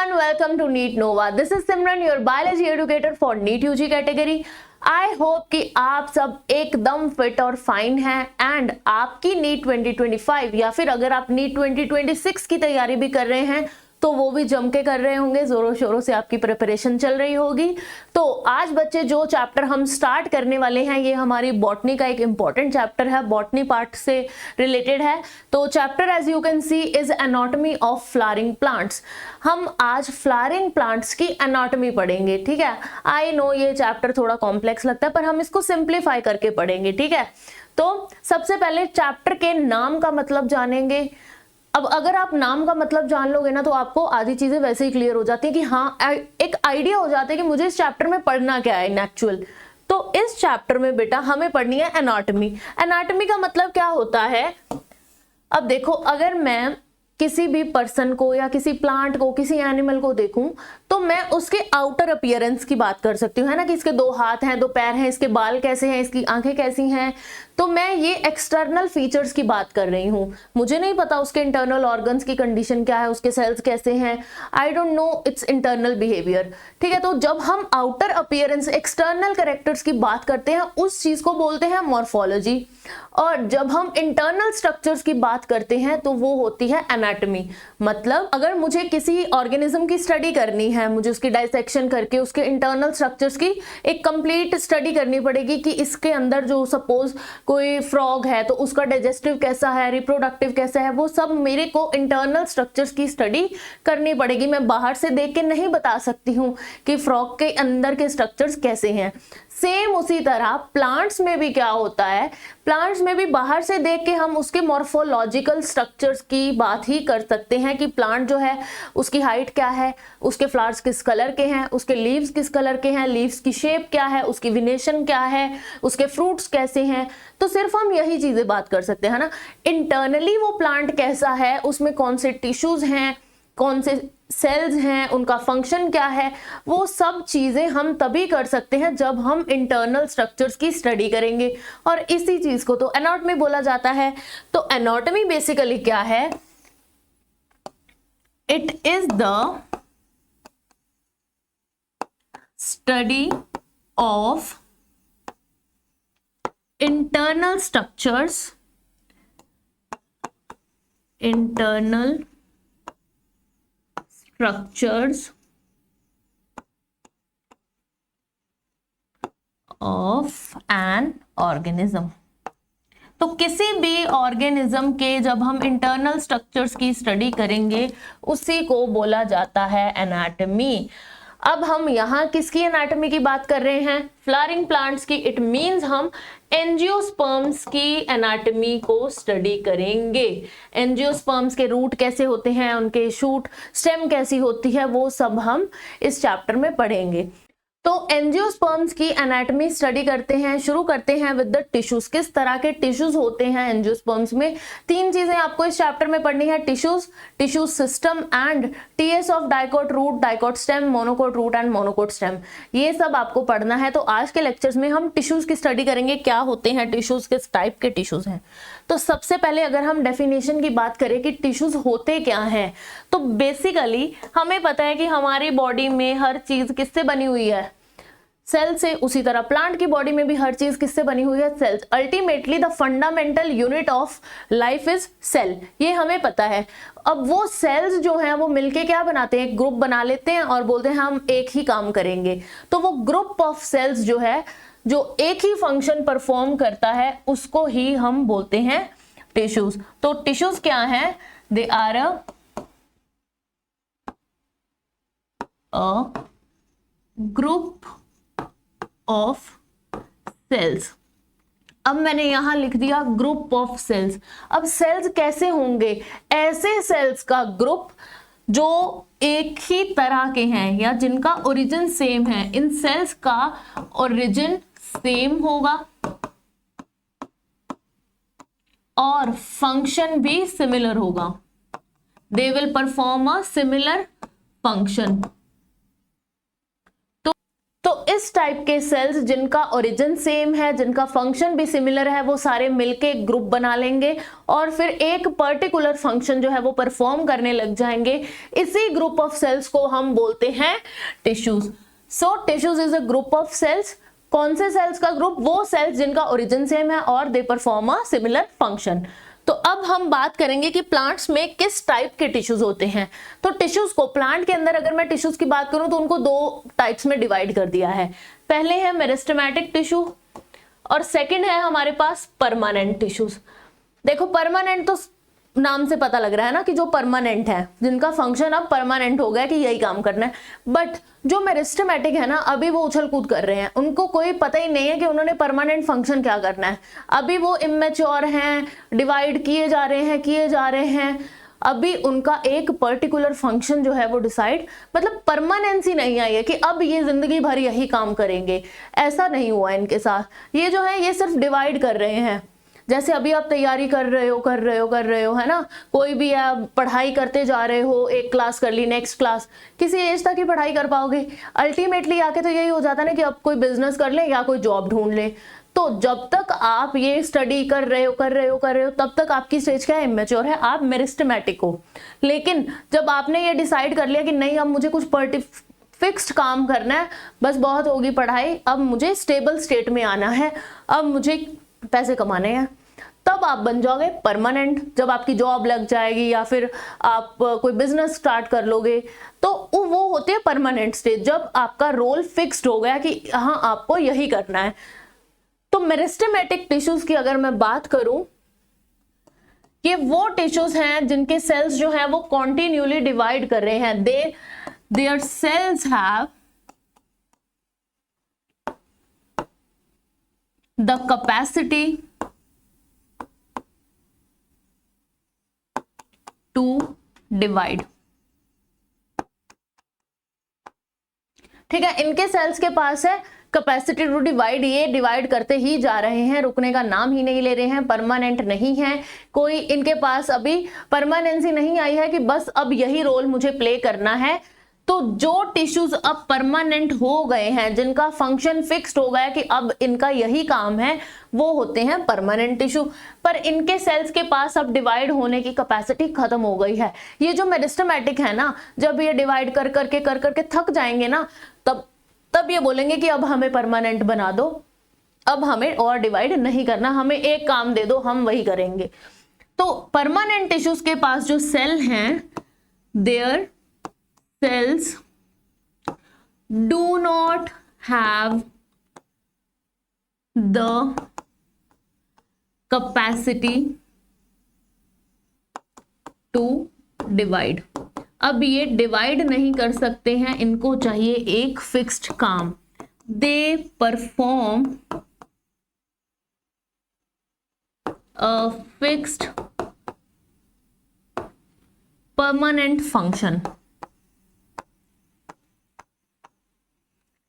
everyone, welcome to NEET Nova. This is Simran, your biology educator for NEET UG category. I hope कि आप सब एकदम fit और fine हैं and आपकी नीट 2025 या फिर अगर आप नीट 2026 की तैयारी भी कर रहे हैं तो वो भी जम के कर रहे होंगे, जोरों शोरों से आपकी प्रिपरेशन चल रही होगी। तो आज बच्चे जो चैप्टर हम स्टार्ट करने वाले हैं ये हमारी बॉटनी का एक इंपॉर्टेंट चैप्टर है, बॉटनी पार्ट से रिलेटेड है। तो chapter as you can see is anatomy of flowering plants. हम आज फ्लावरिंग प्लांट्स की एनाटॉमी पढ़ेंगे, ठीक है। आई नो ये चैप्टर थोड़ा कॉम्प्लेक्स लगता है पर हम इसको सिंप्लीफाई करके पढ़ेंगे, ठीक है। तो सबसे पहले चैप्टर के नाम का मतलब जानेंगे। अब अगर आप नाम का मतलब जान लोगे ना तो आपको आधी चीजें वैसे ही क्लियर हो जाती है कि हाँ एक आइडिया हो जाता है कि मुझे इस चैप्टर में पढ़ना क्या है एक्चुअल। तो इस चैप्टर में बेटा हमें पढ़नी है एनाटॉमी। एनाटॉमी का मतलब क्या होता है? अब देखो, अगर मैं किसी भी पर्सन को या किसी प्लांट को, किसी एनिमल को देखूं तो मैं उसके आउटर अपीयरेंस की बात कर सकती हूँ, है ना, कि इसके दो हाथ हैं, दो पैर हैं, इसके बाल कैसे हैं, इसकी आंखें कैसी हैं। तो मैं ये एक्सटर्नल फीचर्स की बात कर रही हूँ। मुझे नहीं पता उसके इंटरनल ऑर्गन्स की कंडीशन क्या है, उसके सेल्स कैसे हैं, I don't know it's internal behaviour, ठीक है। तो जब हम आउटर अपीयरेंस, एक्सटर्नल कैरेक्टर्स की बात करते हैं उस चीज को बोलते हैं मॉर्फोलॉजी, और जब हम इंटरनल स्ट्रक्चर्स की बात करते हैं तो वो होती है एनाटॉमी। मतलब अगर मुझे किसी ऑर्गेनिज्म की स्टडी करनी है, मुझे उसकी डाइसेक्शन करके उसके इंटरनल स्ट्रक्चर्स की एक कंप्लीट स्टडी करनी पड़ेगी कि इसके अंदर जो सपोज कोई फ्रॉग है तो उसका डाइजेस्टिव कैसा है, रिप्रोडक्टिव कैसा है, वो सब मेरे को इंटरनल स्ट्रक्चर्स की स्टडी करनी पड़ेगी। मैं बाहर से देख के नहीं बता सकती हूँ कि फ्रॉग के अंदर के स्ट्रक्चर्स कैसे हैं। सेम उसी तरह प्लांट्स में भी क्या होता है, प्लांट्स में भी बाहर से देख के हम उसके मॉर्फोलॉजिकल स्ट्रक्चर्स की बात ही कर सकते हैं कि प्लांट जो है उसकी हाइट क्या है, उसके फ्लावर्स किस कलर के हैं, उसके लीव्स किस कलर के हैं, लीव्स की शेप क्या है, उसकी विनेशन क्या है, उसके फ्रूट्स कैसे हैं। तो सिर्फ हम यही चीजें बात कर सकते हैं ना। इंटरनली वो प्लांट कैसा है, उसमें कौन से टिश्यूज हैं, कौन से सेल्स हैं, उनका फंक्शन क्या है, वो सब चीजें हम तभी कर सकते हैं जब हम इंटरनल स्ट्रक्चर्स की स्टडी करेंगे, और इसी चीज को तो एनाटॉमी बोला जाता है। तो एनाटॉमी बेसिकली क्या है? It is the study of internal structures, internal structures of an organism। तो किसी भी ऑर्गेनिज्म के जब हम इंटरनल स्ट्रक्चर्स की स्टडी करेंगे उसी को बोला जाता है एनाटॉमी। अब हम यहाँ किसकी एनाटॉमी की बात कर रहे हैं? फ्लावरिंग प्लांट्स की। इट मींस हम एंजियोस्पर्म्स की एनाटॉमी को स्टडी करेंगे। एंजियोस्पर्म्स के रूट कैसे होते हैं, उनके शूट, स्टेम कैसी होती है, वो सब हम इस चैप्टर में पढ़ेंगे। तो एंजियोस्पर्म्स की एनाटॉमी स्टडी करते हैं। शुरू करते हैं विद द टिश्यूज। किस तरह के टिश्यूज होते हैं एंजियोस्पर्म्स में? तीन चीजें आपको इस चैप्टर में पढ़नी है, tissues, tissue system and TS of dicot root, dicot stem, monocot root and monocot stem. ये सब आपको पढ़ना है। तो आज के लेक्चर्स में हम टिश्यूज की स्टडी करेंगे, क्या होते हैं टिश्यूज, किस टाइप के टिश्यूज हैं। तो सबसे पहले अगर हम डेफिनेशन की बात करें कि टिश्यूज होते क्या हैं, तो बेसिकली हमें पता है कि हमारी बॉडी में हर चीज किससे बनी हुई है? सेल से। उसी तरह प्लांट की बॉडी में भी हर चीज किससे बनी हुई है? Cells. Ultimately the fundamental unit of life is cell, ये हमें पता है। अब वो सेल्स जो हैं वो मिलके क्या बनाते हैं? एक ग्रुप बना लेते हैं और बोलते हैं हम एक ही काम करेंगे। तो वो ग्रुप ऑफ सेल्स जो है, जो एक ही फंक्शन परफॉर्म करता है, उसको ही हम बोलते हैं टिश्यूज। तो टिश्यूज क्या है? They are a group of cells. अब मैंने यहां लिख दिया ग्रुप ऑफ सेल्स। अब सेल्स कैसे होंगे? ऐसे सेल्स का ग्रुप जो एक ही तरह के हैं या जिनका ओरिजिन सेम है। इन सेल्स का ओरिजिन सेम होगा और फंक्शन भी सिमिलर होगा। They will perform a similar function. तो तो इस टाइप के सेल्स जिनका ओरिजिन सेम है, जिनका फंक्शन भी सिमिलर है, वो सारे मिलके एक ग्रुप बना लेंगे और फिर एक पर्टिकुलर फंक्शन जो है वो परफॉर्म करने लग जाएंगे। इसी ग्रुप ऑफ सेल्स को हम बोलते हैं tissues. So tissues is a group of cells. कौन से सेल्स का ग्रुप? वो सेल्स जिनका ओरिजिन सेम है और दे परफॉर्म अ सिमिलर फंक्शन। तो अब हम बात करेंगे कि प्लांट्स में किस टाइप के टिश्यूज होते हैं। तो टिश्यूज को प्लांट के अंदर अगर मैं टिश्यूज की बात करूं तो उनको दो टाइप्स में डिवाइड कर दिया है। पहले है मेरिस्टेमेटिक टिश्यू और सेकंड है हमारे पास परमानेंट टिश्यूज। देखो परमानेंट तो नाम से पता लग रहा है ना कि जो परमानेंट है, जिनका फंक्शन अब परमानेंट हो गया कि यही काम करना है। बट जो मेरिस्टेमेटिक है ना, अभी वो उछल कूद कर रहे हैं, उनको कोई पता ही नहीं है कि उन्होंने परमानेंट फंक्शन क्या करना है। अभी वो इमेच्योर हैं, डिवाइड किए जा रहे हैं, अभी उनका एक पर्टिकुलर फंक्शन जो है वो डिसाइड, मतलब परमानेंसी नहीं आई है कि अब ये जिंदगी भर यही काम करेंगे, ऐसा नहीं हुआ इनके साथ। ये जो है ये सिर्फ डिवाइड कर रहे हैं। जैसे अभी आप तैयारी कर रहे हो है ना, कोई भी आप पढ़ाई करते जा रहे हो, एक क्लास कर ली, नेक्स्ट क्लास, किसी एज तक ही पढ़ाई कर पाओगे। अल्टीमेटली आके तो यही हो जाता है ना कि अब कोई बिजनेस कर ले या कोई जॉब ढूंढ ले। तो जब तक आप ये स्टडी कर रहे हो तब तक आपकी स्टेज क्या है? इमेच्योर है, आप मेरिस्टेमेटिक हो। लेकिन जब आपने ये डिसाइड कर लिया कि नहीं अब मुझे कुछ फिक्स्ड काम करना है, बस बहुत होगी पढ़ाई, अब मुझे स्टेबल स्टेट में आना है, अब मुझे पैसे कमाने हैं, तब आप बन जाओगे परमानेंट। जब आपकी जॉब लग जाएगी या फिर आप कोई बिजनेस स्टार्ट कर लोगे तो वो होते हैं परमानेंट स्टेज, जब आपका रोल फिक्स्ड हो गया कि हाँ आपको यही करना है। तो मेरिस्टेमेटिक टिश्यूज की अगर मैं बात करूं, ये वो टिश्यूज हैं जिनके सेल्स जो हैं वो कॉन्टिन्यूली डिवाइड कर रहे हैं। Their cells have the capacity to divide. ठीक है, इनके सेल्स के पास है कैपेसिटी टू डिवाइड, ये डिवाइड करते ही जा रहे हैं, रुकने का नाम ही नहीं ले रहे हैं, परमानेंट नहीं है, कोई इनके पास अभी परमानेंसी नहीं आई है कि बस अब यही रोल मुझे प्ले करना है। तो जो टिश्यूज अब परमानेंट हो गए हैं, जिनका फंक्शन फिक्स्ड हो गया कि अब इनका यही काम है, वो होते हैं परमानेंट टिश्यू। पर इनके सेल्स के पास अब डिवाइड होने की कैपेसिटी खत्म हो गई है। ये जो मेरिस्टेमेटिक है ना, जब ये डिवाइड कर करके थक जाएंगे ना, तब ये बोलेंगे कि अब हमें परमानेंट बना दो, अब हमें और डिवाइड नहीं करना, हमें एक काम दे दो, हम वही करेंगे। तो परमानेंट टिश्यूज के पास जो सेल हैं, there cells do not have the capacity to divide। अब ये डिवाइड नहीं कर सकते हैं, इनको चाहिए एक फिक्स्ड काम। दे perform a fixed permanent function.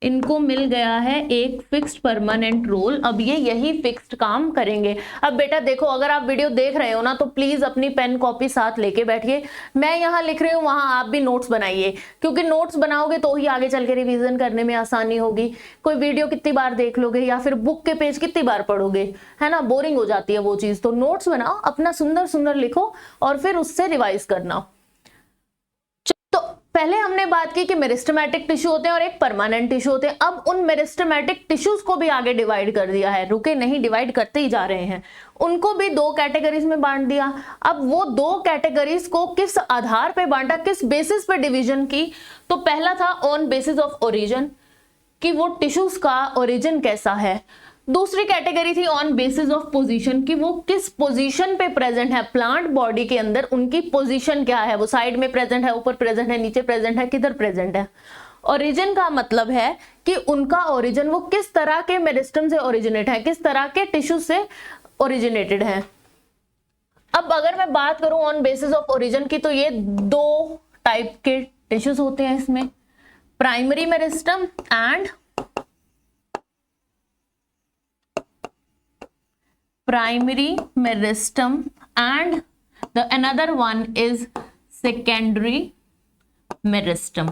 इनको मिल गया है एक फिक्स्ड परमानेंट रोल, अब ये यही फिक्स्ड काम करेंगे। अब बेटा देखो, अगर आप वीडियो देख रहे हो ना तो प्लीज अपनी पेन कॉपी साथ लेके बैठिए। मैं यहाँ लिख रही हूँ, वहां आप भी नोट्स बनाइए, क्योंकि नोट्स बनाओगे तो ही आगे चल के रिवीजन करने में आसानी होगी। कोई वीडियो कितनी बार देख लोगे या फिर बुक के पेज कितनी बार पढ़ोगे, है ना, बोरिंग हो जाती है वो चीज। तो नोट्स बनाओ, अपना सुंदर सुंदर लिखो और फिर उससे रिवाइज करना। तो पहले हमने बात की कि मेरिस्टेमेटिक टिश्यू होते हैं और एक परमानेंट टिश्यू होते हैं। अब उन मेरिस्टेमेटिक टिश्यूज को भी आगे डिवाइड कर दिया है, रुके नहीं, डिवाइड करते ही जा रहे हैं। उनको भी दो कैटेगरीज में बांट दिया। अब वो दो कैटेगरीज को किस आधार पे बांटा, किस बेसिस पे डिवीजन की? तो पहला था ऑन बेसिस ऑफ ओरिजिन, कि वो टिश्यूज का ओरिजिन कैसा है। दूसरी कैटेगरी थी ऑन बेसिस ऑफ पोजीशन, कि वो किस पोजीशन पे प्रेजेंट है प्लांट बॉडी के अंदर, उनकी पोजीशन क्या है, वो साइड में प्रेजेंट है, ऊपर प्रेजेंट है, नीचे प्रेजेंट है, किधर प्रेजेंट है। ओरिजिन का मतलब है कि उनका ओरिजिन वो किस तरह के मेरिस्टम से ओरिजिनेट है, किस तरह के टिश्यू से ओरिजिनेटेड है। अब अगर मैं बात करूं ऑन बेसिस ऑफ ओरिजिन की, तो ये दो टाइप के टिश्यूज होते हैं इसमें, primary meristem and primary meristem, and the another one is secondary meristem।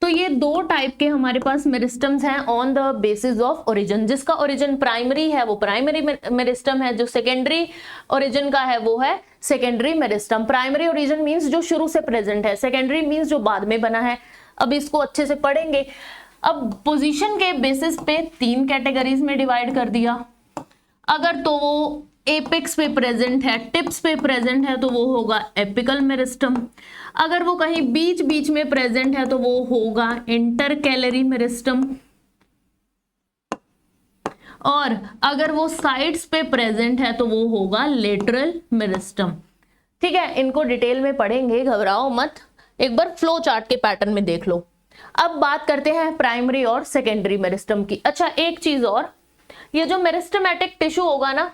तो ये दो टाइप के हमारे पास मेरिस्टम्स हैं on the basis of origin. जिसका ओरिजिन प्राइमरी है वो प्राइमरी मेरिस्टम है, जो सेकेंडरी ओरिजिन का है वो है secondary meristem. Primary origin means जो शुरू से प्रेजेंट है, सेकेंडरी मींस जो बाद में बना है। अब इसको अच्छे से पढ़ेंगे। अब पोजीशन के बेसिस पे 3 कैटेगरीज में डिवाइड कर दिया। अगर तो वो एपेक्स पे प्रेजेंट है, टिप्स पे प्रेजेंट है, तो वो होगा एपिकल मेरिस्टम। अगर वो कहीं बीच बीच में प्रेजेंट है तो वो होगा इंटरकैलरी मेरिस्टम। और अगर वो साइड्स पे प्रेजेंट है तो वो होगा लेटरल मेरिस्टम। ठीक है, इनको डिटेल में पढ़ेंगे, घबराओ मत, एक बार फ्लो चार्ट के पैटर्न में देख लो। अब बात करते हैं प्राइमरी और सेकेंडरी मेरिस्टम की। अच्छा, एक चीज और, ये जो मेरिस्टमेटिक टिश्यू होगा ना,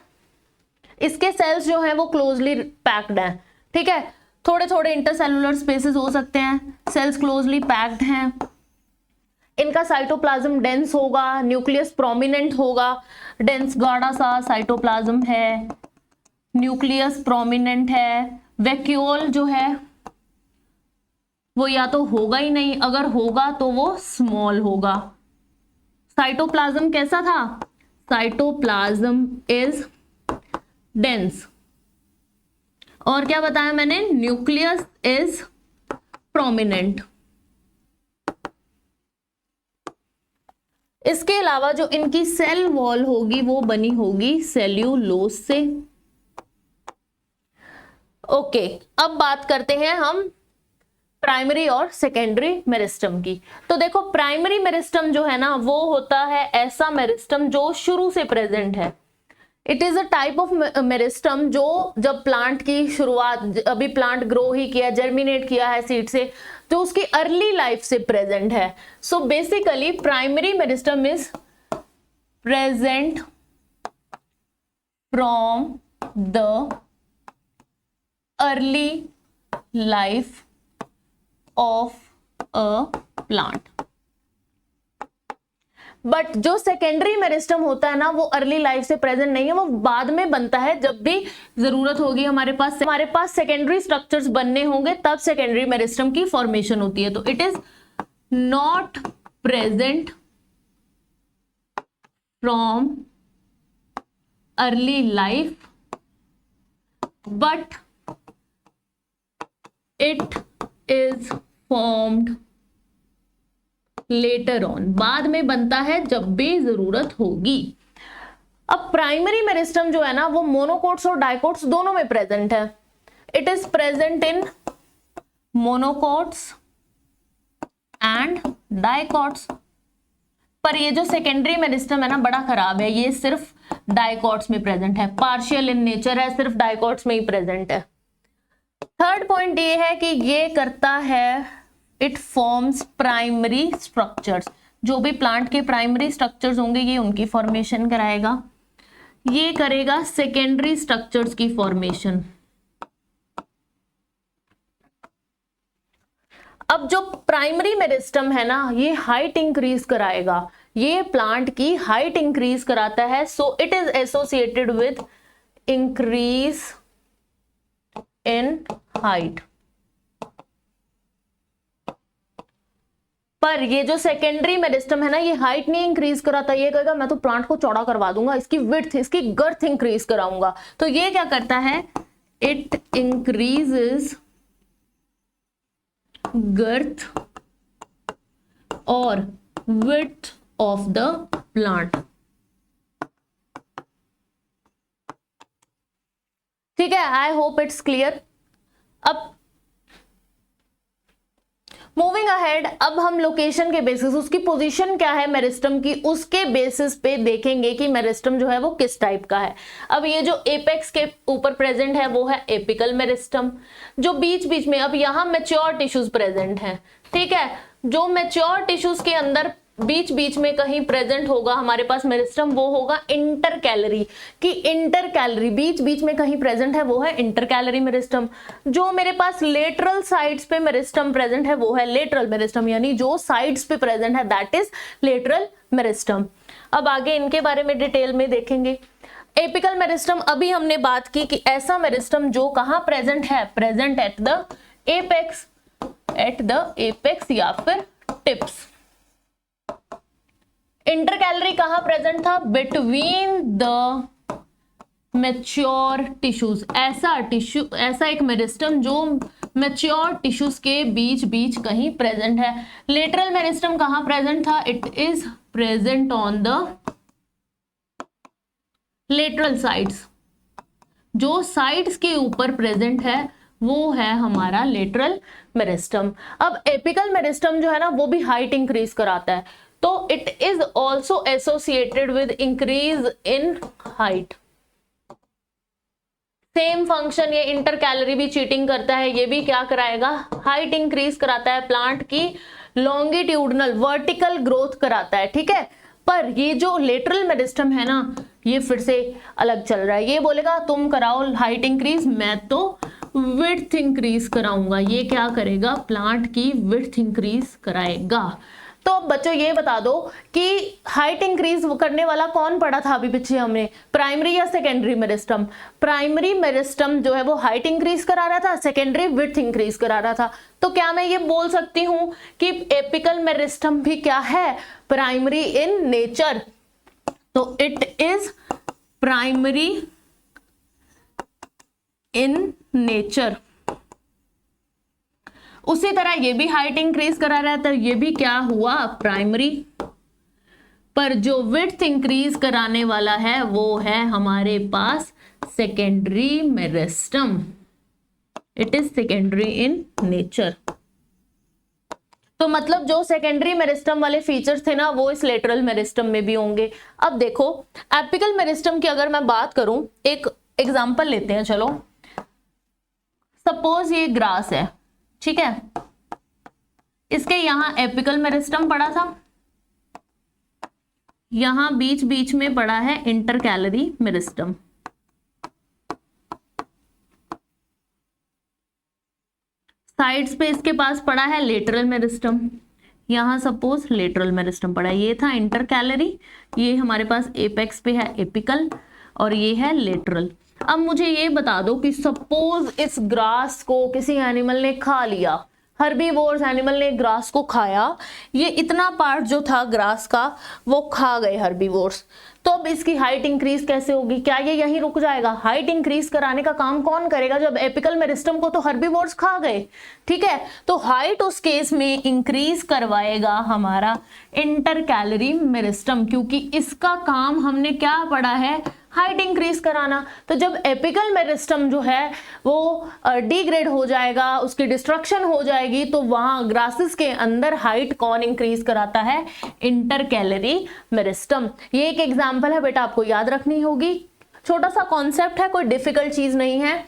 इसके सेल्स जो हैं वो क्लोजली पैक्ड हैं। ठीक है, थोड़े थोड़े इंटरसेलुलर स्पेसेस हो सकते हैं, सेल्स क्लोजली पैक्ड हैं। इनका साइटोप्लाज्म डेंस होगा, न्यूक्लियस प्रोमिनेंट होगा, डेंस गाढ़ा सा साइटोप्लाज्म है, न्यूक्लियस प्रोमिनेंट है। वैक्यूल जो है वो या तो होगा ही नहीं, अगर होगा तो वो स्मॉल होगा। साइटोप्लाज्म कैसा था? Cytoplasm is dense. और क्या बताया मैंने? Nucleus is prominent. इसके अलावा जो इनकी सेल वॉल होगी वो बनी होगी सेल्यूलोज से। ओके, अब बात करते हैं हम प्राइमरी और सेकेंडरी मेरिस्टम की। तो देखो, प्राइमरी मेरिस्टम जो है ना वो होता है ऐसा मेरिस्टम जो शुरू से प्रेजेंट है। It is a type of meristem जो जब प्लांट की शुरुआत, अभी प्लांट ग्रो ही किया, जर्मिनेट किया है सीड से, तो उसकी अर्ली लाइफ से प्रेजेंट है। So basically primary meristem is present from the early life of a plant. But जो सेकेंडरी मेरिस्टम होता है ना वो अर्ली लाइफ से प्रेजेंट नहीं है, वो बाद में बनता है। जब भी जरूरत होगी हमारे पास सेकेंडरी स्ट्रक्चर्स बनने होंगे तब सेकेंडरी मेरिस्टम की फॉर्मेशन होती है। तो it is not present from early life but it is formed later on, बाद में बनता है जब भी जरूरत होगी। अब प्राइमरी मेरिस्टम जो है ना वो मोनोकोट्स और डाइकोट्स दोनों में प्रेजेंट है। It is present in monocots and dicots. पर ये जो सेकेंडरी मेरिस्टम है ना बड़ा खराब है, ये सिर्फ डाइकोट्स में प्रेजेंट है, पार्शियल इन नेचर है, सिर्फ डाइकोट्स में ही प्रेजेंट है। थर्ड पॉइंट ये है कि ये करता है, इट फॉर्म्स प्राइमरी स्ट्रक्चर्स। जो भी प्लांट के प्राइमरी स्ट्रक्चर्स होंगे ये उनकी फॉर्मेशन कराएगा, ये करेगा सेकेंडरी स्ट्रक्चर्स की फॉर्मेशन। अब जो प्राइमरी मेरिस्टम है ना ये हाइट इंक्रीज कराएगा, ये प्लांट की हाइट इंक्रीज कराता है। So it is associated with increase in height. पर ये जो सेकेंडरी मेरिस्टम है ना ये हाइट नहीं इंक्रीज कराता, ये कहेगा मैं तो प्लांट को चौड़ा करवा दूंगा, इसकी विड्थ, इसकी गर्थ इंक्रीज कराऊंगा। तो ये क्या करता है? इट इंक्रीजेस गर्थ और विड्थ ऑफ द प्लांट। ठीक है, आई होप इट्स क्लियर। अब मूविंग अहेड, अब हम लोकेशन के बेसिस, उसकी पोजीशन क्या है मेरिस्टम की, उसके बेसिस पे देखेंगे कि मेरिस्टम जो है वो किस टाइप का है। अब ये जो एपेक्स के ऊपर प्रेजेंट है वो है एपिकल मेरिस्टम। जो बीच बीच में, अब यहाँ मैच्योर टिश्यूज प्रेजेंट हैं। ठीक है, जो मैच्योर टिश्यूज के अंदर बीच बीच में कहीं प्रेजेंट होगा हमारे पास मेरिस्टम, वो होगा इंटरकैलरी की। इंटरकैलरी बीच बीच में कहीं प्रेजेंट है वो है इंटरकैलरी मेरिस्टम। जो मेरे पास लेटरल साइड्स पे मेरिस्टम प्रेजेंट है वो है लेटरल मेरिस्टम, यानी जो साइड्स पे प्रेजेंट है दैट इज लेटरल मेरिस्टम। अब आगे इनके बारे में डिटेल में देखेंगे। एपिकल मेरिस्टम, अभी हमने बात की कि ऐसा मेरिस्टम जो कहां प्रेजेंट है, प्रेजेंट एट द एपेक्स या फिर टिप्स। इंटरकैलरी कहां प्रेजेंट था? Between the mature tissues. ऐसा एक मेरिस्टम जो मैच्योर टिश्यूज के बीच बीच कहीं प्रेजेंट है। लेटरल मेरिस्टम कहां प्रेजेंट था? It is present on the lateral sides. जो साइड्स के ऊपर प्रेजेंट है वो है हमारा लेटरल मेरिस्टम। अब एपिकल मेरिस्टम जो है ना वो भी हाइट इंक्रीज कराता है, तो it is also associated with increase in height. Same function ये इंटरकैलरी भी चीटिंग करता है, ये भी क्या कराएगा? हाइट इंक्रीज कराता है, प्लांट की लॉन्गिट्यूडनल वर्टिकल ग्रोथ कराता है, ठीक है। पर ये जो लेटरल मेरिस्टम है ना ये फिर से अलग चल रहा है। ये बोलेगा तुम कराओ हाइट इंक्रीज, मैं तो विड्थ इंक्रीज कराऊंगा। ये क्या करेगा? प्लांट की विड्थ इंक्रीज कराएगा। तो अब बच्चों ये बता दो कि हाइट इंक्रीज करने वाला कौन पढ़ा था अभी पीछे हमने, प्राइमरी या सेकेंडरी मेरिस्टम? प्राइमरी मेरिस्टम जो है वो हाइट इंक्रीज करा रहा था, सेकेंडरी विड्थ इंक्रीज करा रहा था। तो क्या मैं ये बोल सकती हूं कि एपिकल मेरिस्टम भी क्या है? Primary in nature. तो it is primary in nature. उसी तरह ये भी हाइट इंक्रीज करा रहा है, तो ये भी क्या हुआ? प्राइमरी। पर जो विड्थ इंक्रीज कराने वाला है वो है हमारे पास secondary meristem. It is secondary in nature. तो मतलब जो सेकेंडरी मेरिस्टम वाले फीचर्स थे ना वो इस लेटरल मेरिस्टम में भी होंगे। अब देखो एपिकल मेरिस्टम की अगर मैं बात करूं, एक एग्जांपल लेते हैं। चलो सपोज ये ग्रास है, ठीक है, इसके यहां एपिकल मेरिस्टम पड़ा था, यहां बीच बीच में पड़ा है इंटरकैलरी मेरिस्टम। साइड्स पे इसके पास पड़ा है लेटरल मेरिस्टम। यहां सपोज लेटरल मेरिस्टम पड़ा है, ये था इंटरकैलरी, ये हमारे पास एपेक्स पे है एपिकल, और ये है लेटरल। अब मुझे ये बता दो कि सपोज इस ग्रास को किसी एनिमल ने खा लिया, हर्बीवोर्स एनिमल ने ग्रास को खाया, ये इतना पार्ट जो था ग्रास का वो खा गए हर्बीवोर्स, तो अब इसकी हाइट इंक्रीज कैसे होगी? क्या ये यहीं रुक जाएगा? हाइट इंक्रीज कराने का काम कौन करेगा? जब एपिकल मेरिस्टम को तो हर्बीवोर्स खा गए, ठीक है, तो हाइट उस केस में इंक्रीज करवाएगा हमारा इंटरकैलरी मेरिस्टम, क्योंकि इसका काम हमने क्या पढ़ा है? हाइट इंक्रीज कराना। तो जब एपिकल मेरिस्टम जो है वो डिग्रेड हो जाएगा, उसकी डिस्ट्रक्शन हो जाएगी, तो वहां ग्रासेस के अंदर हाइट कौन इंक्रीज कराता है? Intercalary meristem. ये एक एग्जांपल है बेटा, आपको याद रखनी होगी। छोटा सा कॉन्सेप्ट है, कोई डिफिकल्ट चीज नहीं है।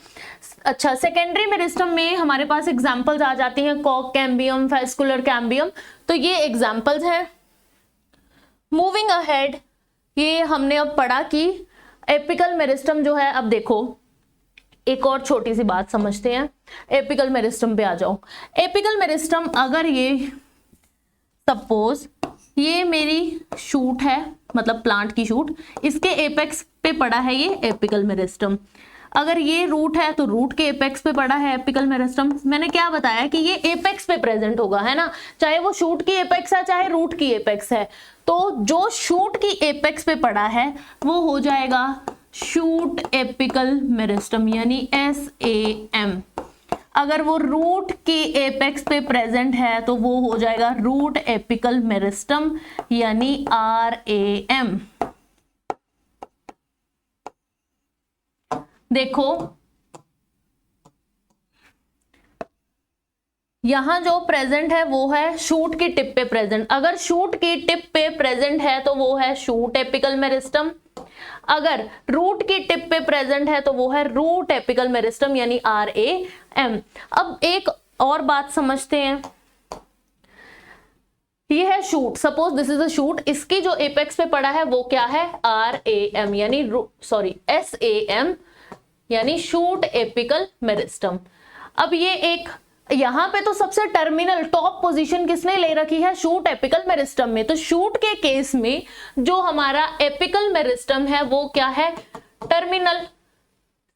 अच्छा, सेकेंडरी मेरिस्टम में हमारे पास एग्जांपल्स आ जाती हैं, कॉक कैम्बियम, फेस्कुलर कैम्बियम, तो ये एग्जांपल्स हैं। मूविंग अहेड, ये हमने अब पढ़ा कि एपिकल मेरिस्टम जो है, अब देखो एक और छोटी सी बात समझते हैं। एपिकल मेरिस्टम पे आ जाओ। एपिकल मेरिस्टम, अगर ये सपोज ये मेरी शूट है, मतलब प्लांट की शूट, इसके एपेक्स पे पड़ा है ये एपिकल मेरिस्टम। अगर ये रूट है तो रूट के एपेक्स पे पड़ा है एपिकल मेरिस्टम। मैंने क्या बताया कि ये एपेक्स पे प्रेजेंट होगा, है ना, चाहे वो शूट की एपेक्स है चाहे रूट की एपेक्स है। तो जो शूट की एपेक्स पे पड़ा है वो हो जाएगा शूट एपिकल मेरिस्टम, यानी SAM। अगर वो रूट की एपेक्स पे प्रेजेंट है तो वो हो जाएगा रूट एपिकल मेरिस्टम, यानी RAM। देखो यहां जो प्रेजेंट है वो है शूट की टिप पे प्रेजेंट। अगर शूट की टिप पे प्रेजेंट है तो वो है शूट एपिकल मेरिस्टम। अगर रूट की टिप पे प्रेजेंट है तो वो है रूट एपिकल मेरिस्टम, यानी RAM। अब एक और बात समझते हैं, ये है shoot, suppose this is a shoot, इसकी जो एपेक्स पे पड़ा है वो क्या है? RAM, यानी SAM, यानी शूट एपिकल मेरिस्टम। अब ये एक यहां पे तो सबसे टर्मिनल टॉप पोजीशन किसने ले रखी है? शूट एपिकल मेरिस्टम में। तो शूट के केस में जो हमारा एपिकल मेरिस्टम है वो क्या है? टर्मिनल।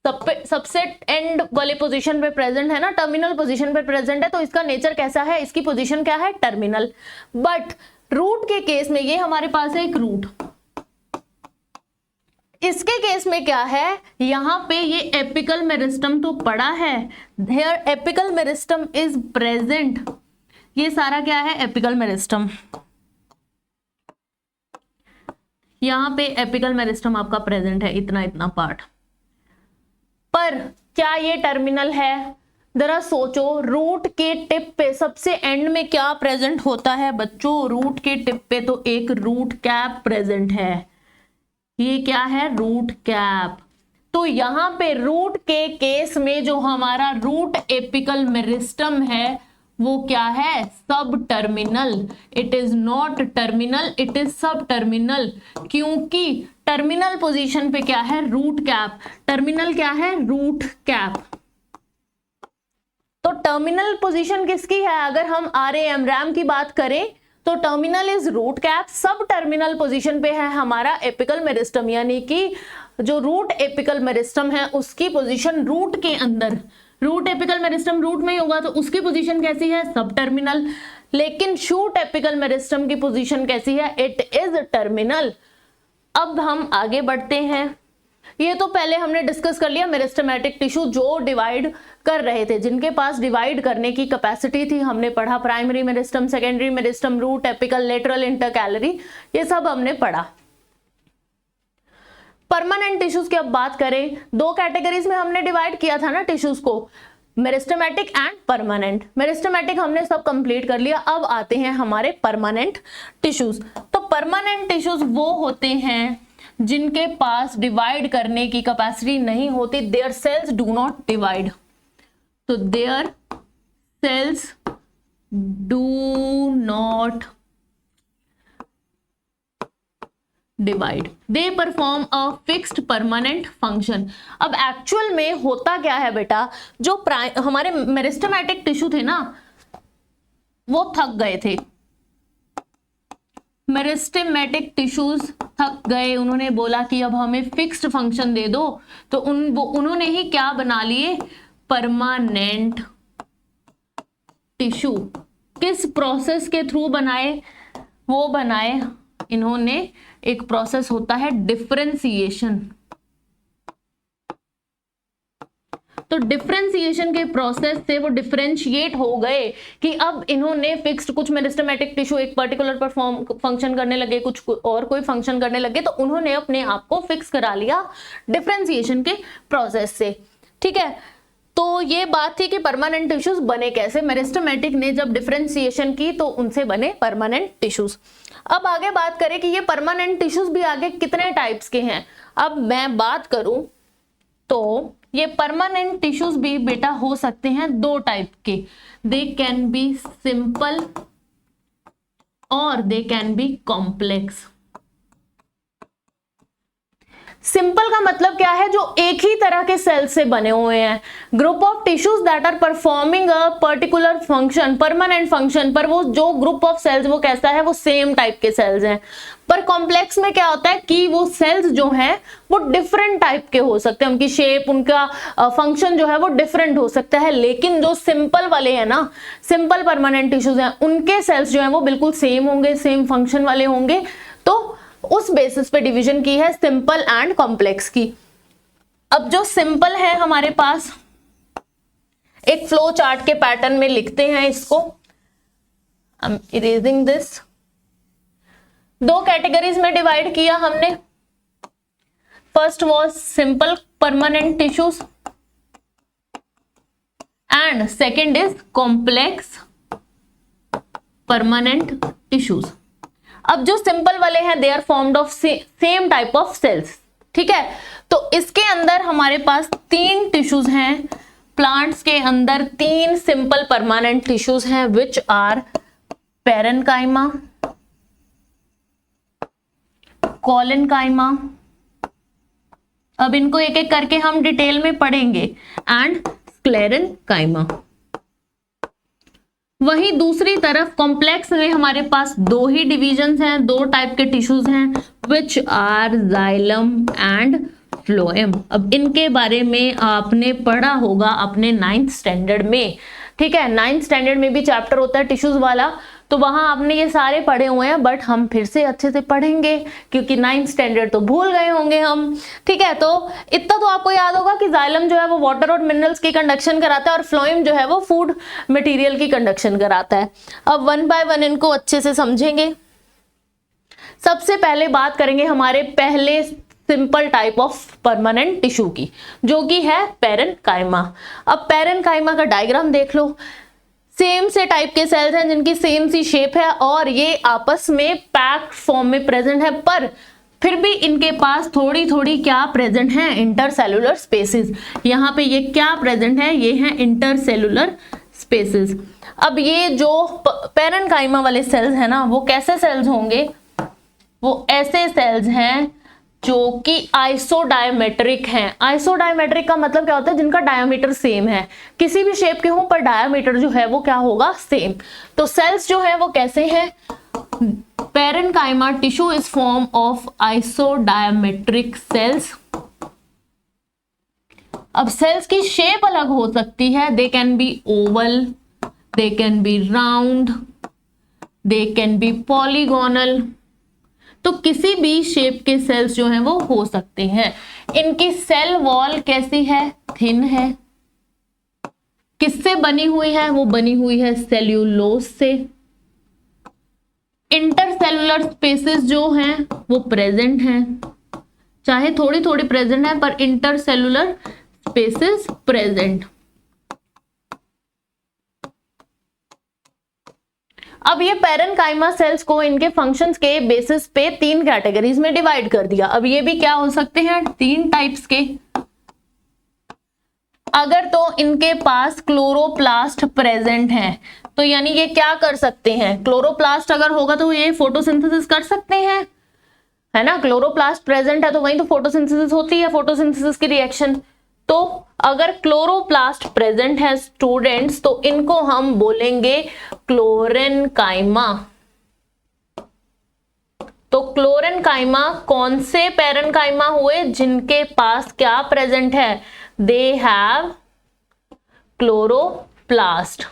सबसे एंड वाले पोजीशन पे प्रेजेंट है ना, टर्मिनल पोजीशन पे प्रेजेंट है, तो इसका नेचर कैसा है, इसकी पोजीशन क्या है, टर्मिनल। बट रूट के केस में, ये हमारे पास है एक रूट, इसके केस में क्या है, यहां पे ये एपिकल मेरिस्टम तो पड़ा है, here apical meristem is present, ये सारा क्या है, एपिकल मेरिस्टम, यहां पे एपिकल मेरिस्टम आपका प्रेजेंट है, इतना इतना पार्ट। पर क्या ये टर्मिनल है, जरा सोचो, रूट के टिप पे सबसे एंड में क्या प्रेजेंट होता है बच्चों, रूट के टिप पे तो एक रूट कैप प्रेजेंट है, ये क्या है, रूट कैप। तो यहां पे रूट के केस में जो हमारा रूट एपिकल मेरिस्टम है वो क्या है, सब terminal, it is not terminal, it is सब टर्मिनल, क्योंकि टर्मिनल पोजीशन पे क्या है, रूट कैप, टर्मिनल क्या है, रूट कैप। तो टर्मिनल पोजीशन किसकी है, अगर हम आरएएम रैम की बात करें तो टर्मिनल इज रूट कैप, सब टर्मिनल पोजीशन पे है हमारा एपिकल मेरिस्टम, यानी कि जो रूट एपिकल मेरिस्टम है उसकी पोजीशन रूट के अंदर, रूट एपिकल मेरिस्टम रूट में ही होगा तो उसकी पोजीशन कैसी है, सब टर्मिनल। लेकिन शूट एपिकल मेरिस्टम की पोजीशन कैसी है, इट इज टर्मिनल। अब हम आगे बढ़ते हैं, ये तो पहले हमने डिस्कस कर लिया मेरिस्टेमेटिक टिश्यू जो डिवाइड कर रहे थे, जिनके पास डिवाइड करने की कैपेसिटी थी, हमने पढ़ा primary meristem, secondary meristem, root apical, lateral, intercalary, ये सब हमने पढ़ा। परमानेंट टिश्यूज की अब बात करें, दो कैटेगरीज में हमने डिवाइड किया था ना टिश्यूज को, मेरिस्टेमेटिक एंड परमानेंट। मेरिस्टेमेटिक हमने सब कंप्लीट कर लिया, अब आते हैं हमारे परमानेंट टिश्यूज। तो परमानेंट टिश्यूज वो होते हैं जिनके पास डिवाइड करने की कैपेसिटी नहीं होती, their cells do not divide, तो their cells do not divide, they perform a fixed permanent function. अब एक्चुअल में होता क्या है बेटा, जो हमारे मेरिस्टेमेटिक टिश्यू थे ना वो थक गए थे, मेरिस्टेमेटिक टिश्यूज थक गए, उन्होंने बोला कि अब हमें फिक्स्ड फंक्शन दे दो, तो उन्होंने ही क्या बना लिए, परमानेंट टिश्यू। किस प्रोसेस के थ्रू बनाए, वो बनाए इन्होंने, एक प्रोसेस होता है डिफरेंशिएशन, तो डिफरेंशिएशन के प्रोसेस से वो डिफरेंशिएट हो गए कि अब इन्होंने फिक्स्ड, कुछ मेरिस्टेमेटिक टिश्यू एक पर्टिकुलर परफॉर्म फंक्शन करने लगे, कुछ और कोई फंक्शन करने लगे, तो उन्होंने अपने आप को फिक्स करा लिया डिफरेंशिएशन के प्रोसेस से। ठीक है, तो ये बात थी कि परमानेंट टिश्यूज बने कैसे, मेरिस्टेमेटिक ने जब डिफरेंशिएशन की तो उनसे बने परमानेंट टिश्यूज। अब आगे बात करें कि ये परमानेंट टिश्यूज भी आगे कितने टाइप्स के हैं। अब मैं बात करूं तो ये परमानेंट टिश्यूज भी बेटा हो सकते हैं दो टाइप के, दे कैन बी सिंपल और दे कैन बी कॉम्प्लेक्स। सिंपल का मतलब क्या है, जो एक ही तरह के सेल से बने हुए हैं, group of tissues that are performing a particular function, permanent function, पर वो जो ग्रुप ऑफ सेल्स वो कैसा है, वो सेम टाइप के सेल्स हैं। पर कॉम्प्लेक्स में क्या होता है कि वो सेल्स जो हैं वो डिफरेंट टाइप के हो सकते हैं, उनकी शेप, उनका फंक्शन जो है वो डिफरेंट हो सकता है, लेकिन जो सिंपल वाले हैं ना, सिंपल परमानेंट टिश्यूज हैं, उनके सेल्स जो हैं वो बिल्कुल सेम होंगे, सेम फंक्शन वाले होंगे। तो उस बेसिस पे डिवीजन की है सिंपल एंड कॉम्प्लेक्स की। अब जो सिंपल है हमारे पास, एक फ्लो चार्ट के पैटर्न में लिखते हैं इसको, आई एम इरेजिंग दिस। दो कैटेगरीज में डिवाइड किया हमने, first was simple permanent tissues and second is complex permanent tissues. अब जो सिंपल वाले हैं they are formed of same type of cells. ठीक है, तो इसके अंदर हमारे पास तीन टिश्यूज हैं, प्लांट्स के अंदर तीन सिंपल परमानेंट टिश्यूज हैं विच आर पैरेन्काइमा, कोलेनकाइमा, अब इनको एक एक करके हम डिटेल में पढ़ेंगे, एंड स्क्लेरेनकाइमा। वहीं दूसरी तरफ कॉम्प्लेक्स में हमारे पास दो ही डिविजन्स हैं, दो टाइप के टिश्यूज हैं which are xylem and phloem. अब इनके बारे में आपने पढ़ा होगा अपने 9th स्टैंडर्ड में, ठीक है। 9th स्टैंडर्ड में भी चैप्टर होता है टिश्यूज वाला, तो वहां आपने ये सारे पढ़े हुए हैं, बट हम फिर से अच्छे से पढ़ेंगे क्योंकि 9th स्टैंडर्ड तो भूल गए होंगे हम, ठीक है। तो इतना तो आपको याद होगा कि जाइलम जो है वो वाटर और मिनरल्स की कंडक्शन कराता है और फ्लोएम जो है वो फूड मटेरियल की कंडक्शन कराता है। अब वन बाय वन इनको अच्छे से समझेंगे। सबसे पहले बात करेंगे हमारे पहले simple type of permanent tissue की, जो कि है पैरेन्काइमा। अब पैरेन्काइमा का डायग्राम देख लो। सेम से टाइप के सेल्स हैं जिनकी सेम सी शेप है और ये आपस में पैक्ड फॉर्म में प्रेजेंट है, पर फिर भी इनके पास थोड़ी थोड़ी क्या प्रेजेंट है, इंटरसेलुलर स्पेसेस। यहाँ पे ये क्या प्रेजेंट है, ये है इंटरसेलुलर स्पेसेस। अब ये जो पैरेन्काइमा वाले सेल्स है ना, वो कैसे सेल्स होंगे, वो ऐसे सेल्स हैं जो कि आइसोडायमेट्रिक हैं। आइसोडायमेट्रिक का मतलब क्या होता है, जिनका डायमीटर सेम है, किसी भी शेप के हो पर डायमीटर जो है वो क्या होगा, सेम। तो सेल्स जो है वो कैसे हैं, parenchyma tissue is form of isodiametric cells. अब सेल्स की शेप अलग हो सकती है, they can be oval, they can be round, they can be polygonal. तो किसी भी शेप के सेल्स जो हैं वो हो सकते हैं। इनकी सेल वॉल कैसी है, थिन है। किससे बनी हुई है, वो बनी हुई है सेल्यूलोज से। इंटरसेलुलर स्पेसेस जो हैं वो प्रेजेंट हैं, चाहे थोड़ी थोड़ी प्रेजेंट है पर इंटरसेलुलर स्पेसेस प्रेजेंट। अब ये पैरेन्काइमा सेल्स को इनके फंक्शंस के बेसिस पे 3 कैटेगरीज में डिवाइड कर दिया। अब ये भी क्या हो सकते हैं, 3 टाइप्स के। अगर तो इनके पास क्लोरोप्लास्ट प्रेजेंट है, तो यानी ये क्या कर सकते हैं, क्लोरोप्लास्ट अगर होगा तो ये फोटोसिंथेसिस कर सकते हैं, है ना। क्लोरोप्लास्ट प्रेजेंट है तो वहीं तो फोटोसिंथेसिस होती है, फोटोसिंथेसिस की रिएक्शन। तो अगर क्लोरोप्लास्ट प्रेजेंट है स्टूडेंट्स, तो इनको हम बोलेंगे क्लोरेन्काइमा। तो क्लोरेन्काइमा कौन से पैरेन्काइमा हुए, जिनके पास क्या प्रेजेंट है, they have chloroplast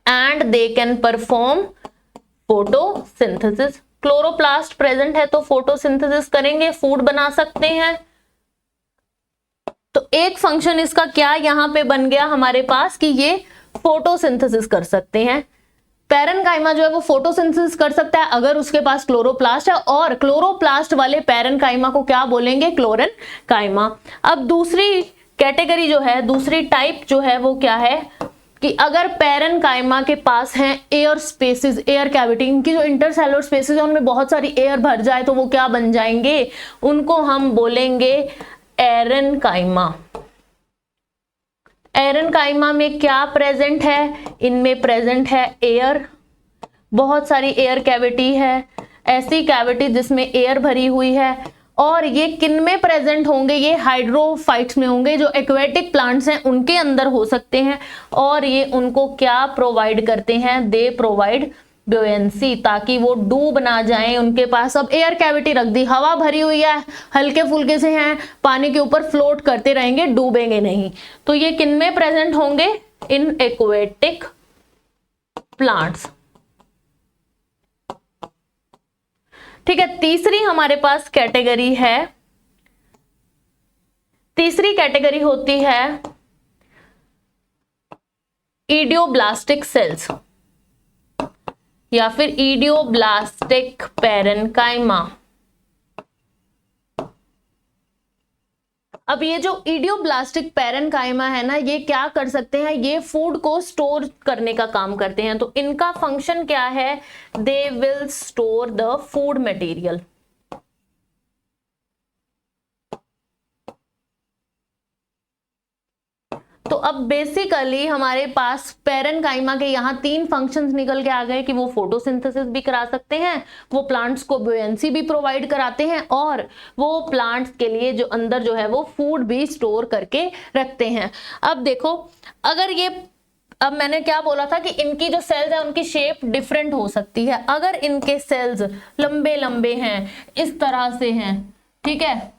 and they can perform photosynthesis. Chloroplast present है तो फोटोसिंथेसिस करेंगे, फूड बना सकते हैं। तो एक फंक्शन इसका क्या यहां पे बन गया हमारे पास कि ये फोटोसिंथेसिस कर सकते हैं। पैरेन्काइमा जो है वो फोटोसिंथेसिस कर सकता है अगर उसके पास क्लोरोप्लास्ट है, और क्लोरोप्लास्ट वाले पैरेन्काइमा को क्या बोलेंगे, क्लोरेन्काइमा। अब दूसरी कैटेगरी जो है, दूसरी टाइप जो है वो क्या है कि अगर पैरेन्काइमा के पास हैं एयर स्पेसेस, एयर कैविटी, इनकी जो इंटरसेलुलर स्पेसेस है उनमें बहुत सारी एयर भर जाए तो वो क्या बन जाएंगे, उनको हम बोलेंगे एरेन्काइमा। एरेन्काइमा में क्या प्रेजेंट है, इनमें प्रेजेंट है एयर, बहुत सारी एयर कैविटी है, ऐसी कैविटी जिसमें एयर भरी हुई है। और ये किन में प्रेजेंट होंगे, ये हाइड्रोफाइट्स में होंगे, जो एक्वेटिक प्लांट्स हैं उनके अंदर हो सकते हैं। और ये उनको क्या प्रोवाइड करते हैं, दे प्रोवाइड ब्यूएंसी, ताकि वो डूब ना जाएं। उनके पास अब एयर कैविटी रख दी, हवा भरी हुई है, हल्के फुल्के से हैं, पानी के ऊपर फ्लोट करते रहेंगे, डूबेंगे नहीं। तो ये किन में प्रेजेंट होंगे, इन एक्वेटिक प्लांट्स। ठीक है, तीसरी हमारे पास कैटेगरी है, तीसरी कैटेगरी होती है इडियोब्लास्टिक सेल्स या फिर इडियोब्लास्टिक पैरेन्काइमा। अब ये जो इडियोब्लास्टिक पैरेन्काइमा है ना, ये क्या कर सकते हैं, ये फूड को स्टोर करने का काम करते हैं। तो इनका फंक्शन क्या है, they will store the food material. तो अब बेसिकली हमारे पास पैरेन्काइमा के यहाँ 3 फंक्शंस निकल के आ गए कि वो फोटोसिंथेसिस भी करा सकते हैं, वो प्लांट्स को ब्यूएंसी भी प्रोवाइड कराते हैं, और वो प्लांट्स के लिए जो अंदर जो है वो फूड भी स्टोर करके रखते हैं। अब देखो, अगर ये, अब मैंने क्या बोला था कि इनकी जो सेल्स है उनकी शेप डिफरेंट हो सकती है। अगर इनके सेल्स लंबे लंबे हैं, इस तरह से हैं, ठीक है,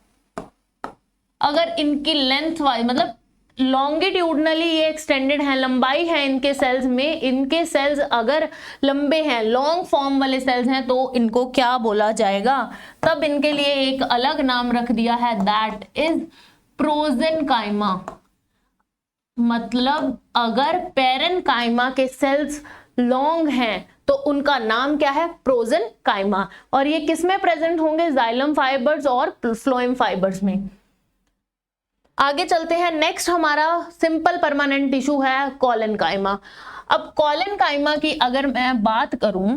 अगर इनकी लेंथ वाइज मतलब लॉन्गिट्यूडनली ये एक्सटेंडेड है, लंबाई है इनके सेल्स में, इनके सेल्स अगर लंबे हैं, लॉन्ग फॉर्म वाले सेल्स हैं, तो इनको क्या बोला जाएगा? तब इनके लिए एक अलग नाम रख दिया है, दैट इज प्रोजेनकाइमा। मतलब अगर पेरेन्काइमा के सेल्स लॉन्ग हैं तो उनका नाम क्या है? प्रोजेनकाइमा। और ये किस में प्रेजेंट होंगे? जाइलम फाइबर्स और फ्लोएम फाइबर्स में। आगे चलते हैं, नेक्स्ट हमारा सिंपल परमानेंट टिश्यू है कॉलेनकाइमा। अब कॉलेनकाइमा की अगर मैं बात करूं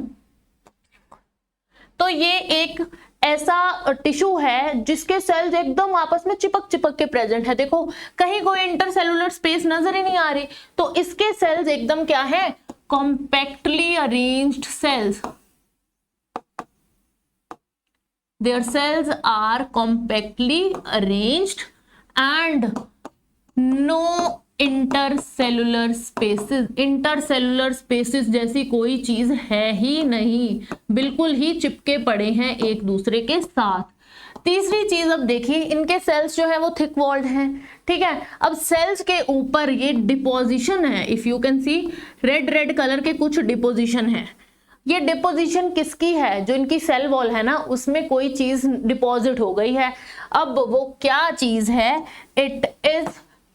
तो ये एक ऐसा टिश्यू है जिसके सेल्स एकदम आपस में चिपक चिपक के प्रेजेंट है। देखो कहीं कोई इंटरसेलुलर स्पेस नजर ही नहीं आ रही, तो इसके सेल्स एकदम क्या है? Compactly arranged cells. Their cells are compactly arranged and no intercellular spaces. Intercellular spaces जैसी कोई चीज है ही नहीं, बिल्कुल ही चिपके पड़े हैं एक दूसरे के साथ। तीसरी चीज अब देखिए, इनके सेल्स जो है वो थिक वॉल्ड हैं, ठीक है। अब सेल्स के ऊपर ये डिपोजिशन है, if you can C red red colour के कुछ डिपोजिशन है। ये डिपोजिशन किसकी है? जो इनकी सेल वॉल है ना, उसमें कोई चीज डिपॉजिट हो गई है। अब वो क्या चीज है? It is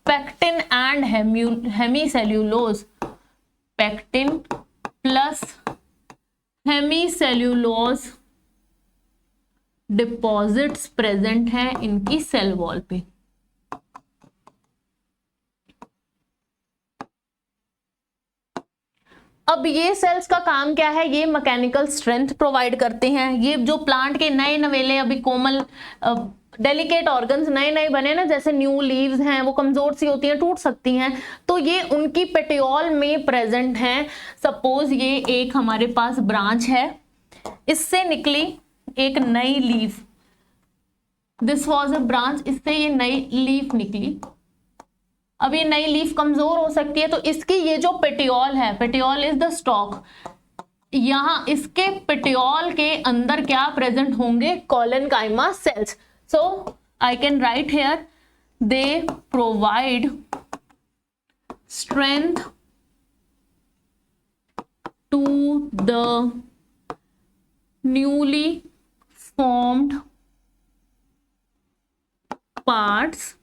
pectin and hemicellulose. Pectin plus hemicellulose deposits present है इनकी सेल वॉल पे। अब ये सेल्स का काम क्या है? ये मैकेनिकल स्ट्रेंथ प्रोवाइड करते हैं। ये जो प्लांट के नए नवेले अभी कोमल डेलिकेट ऑर्गन्स नए नए बने ना, जैसे न्यू लीव्स हैं, वो कमजोर सी होती हैं, टूट सकती हैं, तो ये उनकी पेटियोल में प्रेजेंट हैं। सपोज ये एक हमारे पास ब्रांच है, इससे निकली एक नई leaf, this was a branch, इससे ये नई लीफ निकली। अब ये नई लीफ कमजोर हो सकती है, तो इसकी ये जो पेटियोल है, पेटियोल इज द स्टॉक, यहां इसके पेटियोल के अंदर क्या प्रेजेंट होंगे? Collenchyma cells. So I can write here, they provide strength to the newly formed parts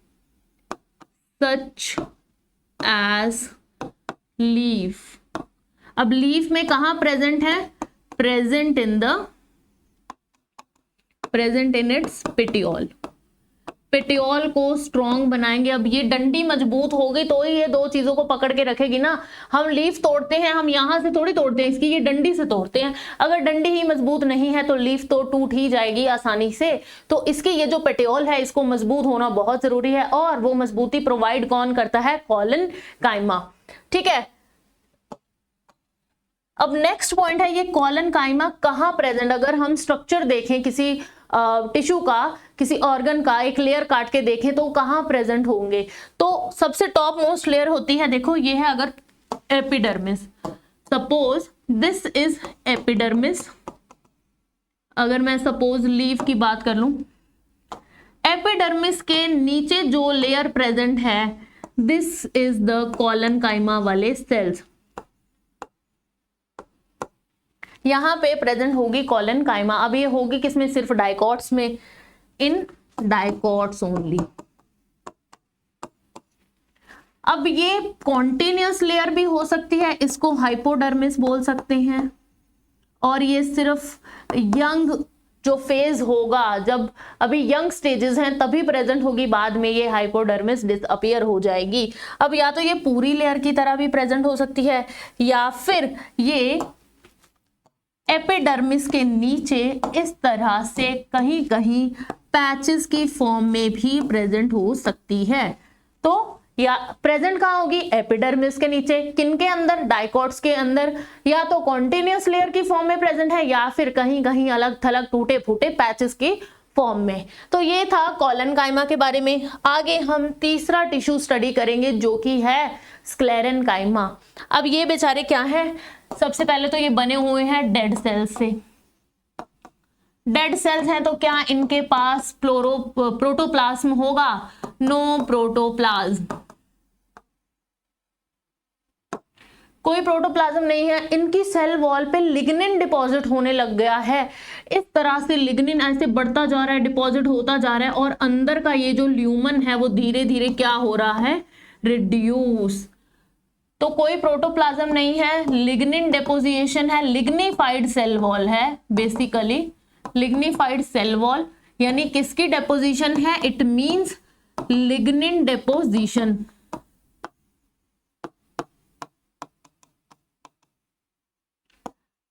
such as leaf. अब लीफ में कहां प्रेजेंट है? Present in its petiole. Petiole को स्ट्रॉन्ग बनाएंगे। अब ये डंडी मजबूत हो गई तो ही ये दो चीजों को पकड़ के रखेगी ना। हम लीफ तोड़ते हैं, हम यहां से थोड़ी तोड़ते हैं, इसकी ये डंडी से तोड़ते हैं। अगर डंडी ही मजबूत नहीं है तो लीफ तो टूट ही जाएगी आसानी से। तो इसकी ये जो पेटियोल है, इसको मजबूत होना बहुत जरूरी है, और वो मजबूती प्रोवाइड कौन करता है? कॉलेनकाइमा, ठीक है। अब नेक्स्ट पॉइंट है, ये कॉलेनकाइमा कहां प्रेजेंट? अगर हम स्ट्रक्चर देखें किसी टिश्यू का, किसी ऑर्गन का एक लेयर काट के देखें तो कहां प्रेजेंट होंगे? तो सबसे टॉप मोस्ट लेयर होती है, देखो ये है अगर epidermis. Suppose this is epidermis. अगर मैं सपोज लीफ की बात कर लूं, एपिडर्मिस के नीचे जो लेयर प्रेजेंट है, दिस इज द कॉलेनकाइमा वाले सेल्स। यहां पे प्रेजेंट होगी कॉलेनकाइमा। अब ये होगी किसमें? सिर्फ डाइकॉट्स में, इन डाइकॉट्स ओनली। अब ये कॉन्टिन्यूस लेयर भी हो सकती है, इसको हाइपोडर्मिस बोल सकते हैं, और ये सिर्फ यंग जो फेज होगा, जब अभी यंग स्टेजेस हैं तभी प्रेजेंट होगी, बाद में ये हाइपोडर्मिस डिसअपीयर हो जाएगी। अब या तो ये पूरी लेयर की तरह भी प्रेजेंट हो सकती है, या फिर ये एपिडर्मिस के नीचे इस तरह से कहीं कहीं पैचेस की फॉर्म में भी प्रेजेंट हो सकती है। तो या प्रेजेंट कहां होगी? एपिडर्मिस के नीचे। किनके अंदर? डाइकॉट्स के अंदर। या तो कॉन्टिन्यूस लेयर की फॉर्म में प्रेजेंट है, या फिर कहीं कहीं अलग थलग टूटे फूटे पैचेस की फॉर्म में। तो ये था कॉलेनकाइमा के बारे में। आगे हम तीसरा टिश्यू स्टडी करेंगे जो कि है स्क्लेरेनकाइमा। अब ये बेचारे क्या है? सबसे पहले तो ये बने हुए हैं डेड सेल्स से। डेड सेल्स हैं तो क्या इनके पास प्रोटोप्लाज्म होगा? नो प्रोटोप्लाज्म, कोई प्रोटोप्लाज्म नहीं है। इनकी सेल वॉल पे लिग्निन डिपॉजिट होने लग गया है। इस तरह से लिग्निन ऐसे बढ़ता जा रहा है, डिपॉजिट होता जा रहा है, और अंदर का ये जो ल्यूमन है वो धीरे धीरे क्या हो रहा है? रिड्यूस। तो कोई प्रोटोप्लाज्म नहीं है, लिग्निन डिपोजिशन है, लिग्निफाइड सेल वॉल है बेसिकली, लिग्निफाइड सेल वॉल। यानी किसकी डिपोजिशन है? It means lignin deposition.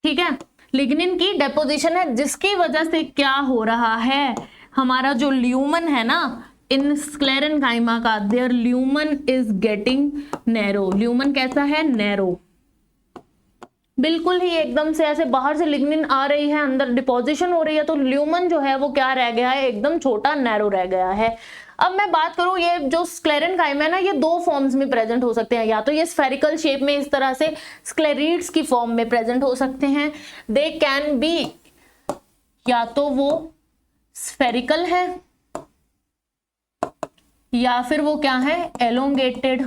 ठीक है, लिग्निन की डिपोजिशन है, जिसकी वजह से क्या हो रहा है? हमारा जो ल्यूमन है ना इन स्क्लेरेनकाइमा का, their lumen is getting narrow. Lumen कैसा है? नैरो। बिल्कुल ही एकदम से ऐसे बाहर से लिग्निन आ रही है, अंदर डिपोजिशन हो रही है, तो ल्यूमन जो है वो क्या रह गया है? एकदम छोटा, नैरो रह गया है। अब मैं बात करूं, ये जो स्क्लेरेनकाइमा है ना, ये दो फॉर्म्स में प्रेजेंट हो सकते हैं। या तो ये स्फेरिकल शेप में इस तरह से स्क्लेरीड्स की फॉर्म में प्रेजेंट हो सकते हैं। दे कैन बी, या तो वो स्फेरिकल है या फिर वो क्या है? एलोंगेटेड,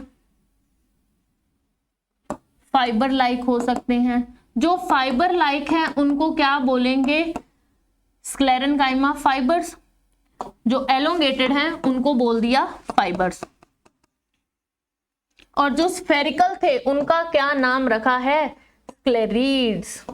फाइबर लाइक हो सकते हैं। जो फाइबर लाइक हैं उनको क्या बोलेंगे? Sclerenchyma fibres. जो एलोंगेटेड हैं उनको बोल दिया फाइबर्स। और जो स्फेरिकल थे उनका क्या नाम रखा है? स्क्लेरीड्स।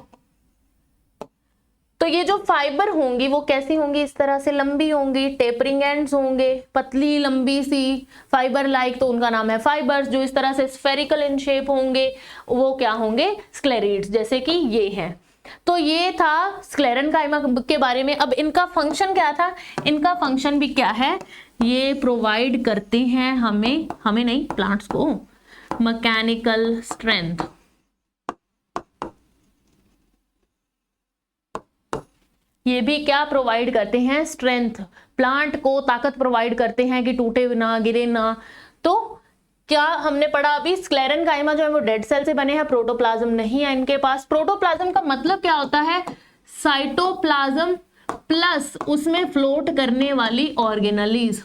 तो ये जो फाइबर होंगी वो कैसी होंगी? इस तरह से लंबी होंगी, टेपरिंग एंड्स होंगे, पतली लंबी सी, फाइबर लाइक, तो उनका नाम है फाइबर्स। जो इस तरह से स्फेरिकल इन शेप होंगे वो क्या होंगे? स्क्लेरीड्स, जैसे कि ये हैं। तो ये था स्क्लेरेनकाइमा के बारे में। अब इनका फंक्शन क्या था? इनका फंक्शन भी क्या है? ये प्रोवाइड करते हैं हमें नहीं, प्लांट्स को, मैकेनिकल स्ट्रेंथ। ये भी क्या प्रोवाइड करते हैं? स्ट्रेंथ। प्लांट को ताकत प्रोवाइड करते हैं कि टूटे ना, गिरे ना। तो क्या हमने पढ़ा अभी? स्क्लेरेनकाइमा जो है वो डेड सेल से बने हैं, प्रोटोप्लाज्म नहीं है इनके पास। प्रोटोप्लाज्म का मतलब क्या होता है? साइटोप्लाज्म प्लस उसमें फ्लोट करने वाली ऑर्गेनेलीज।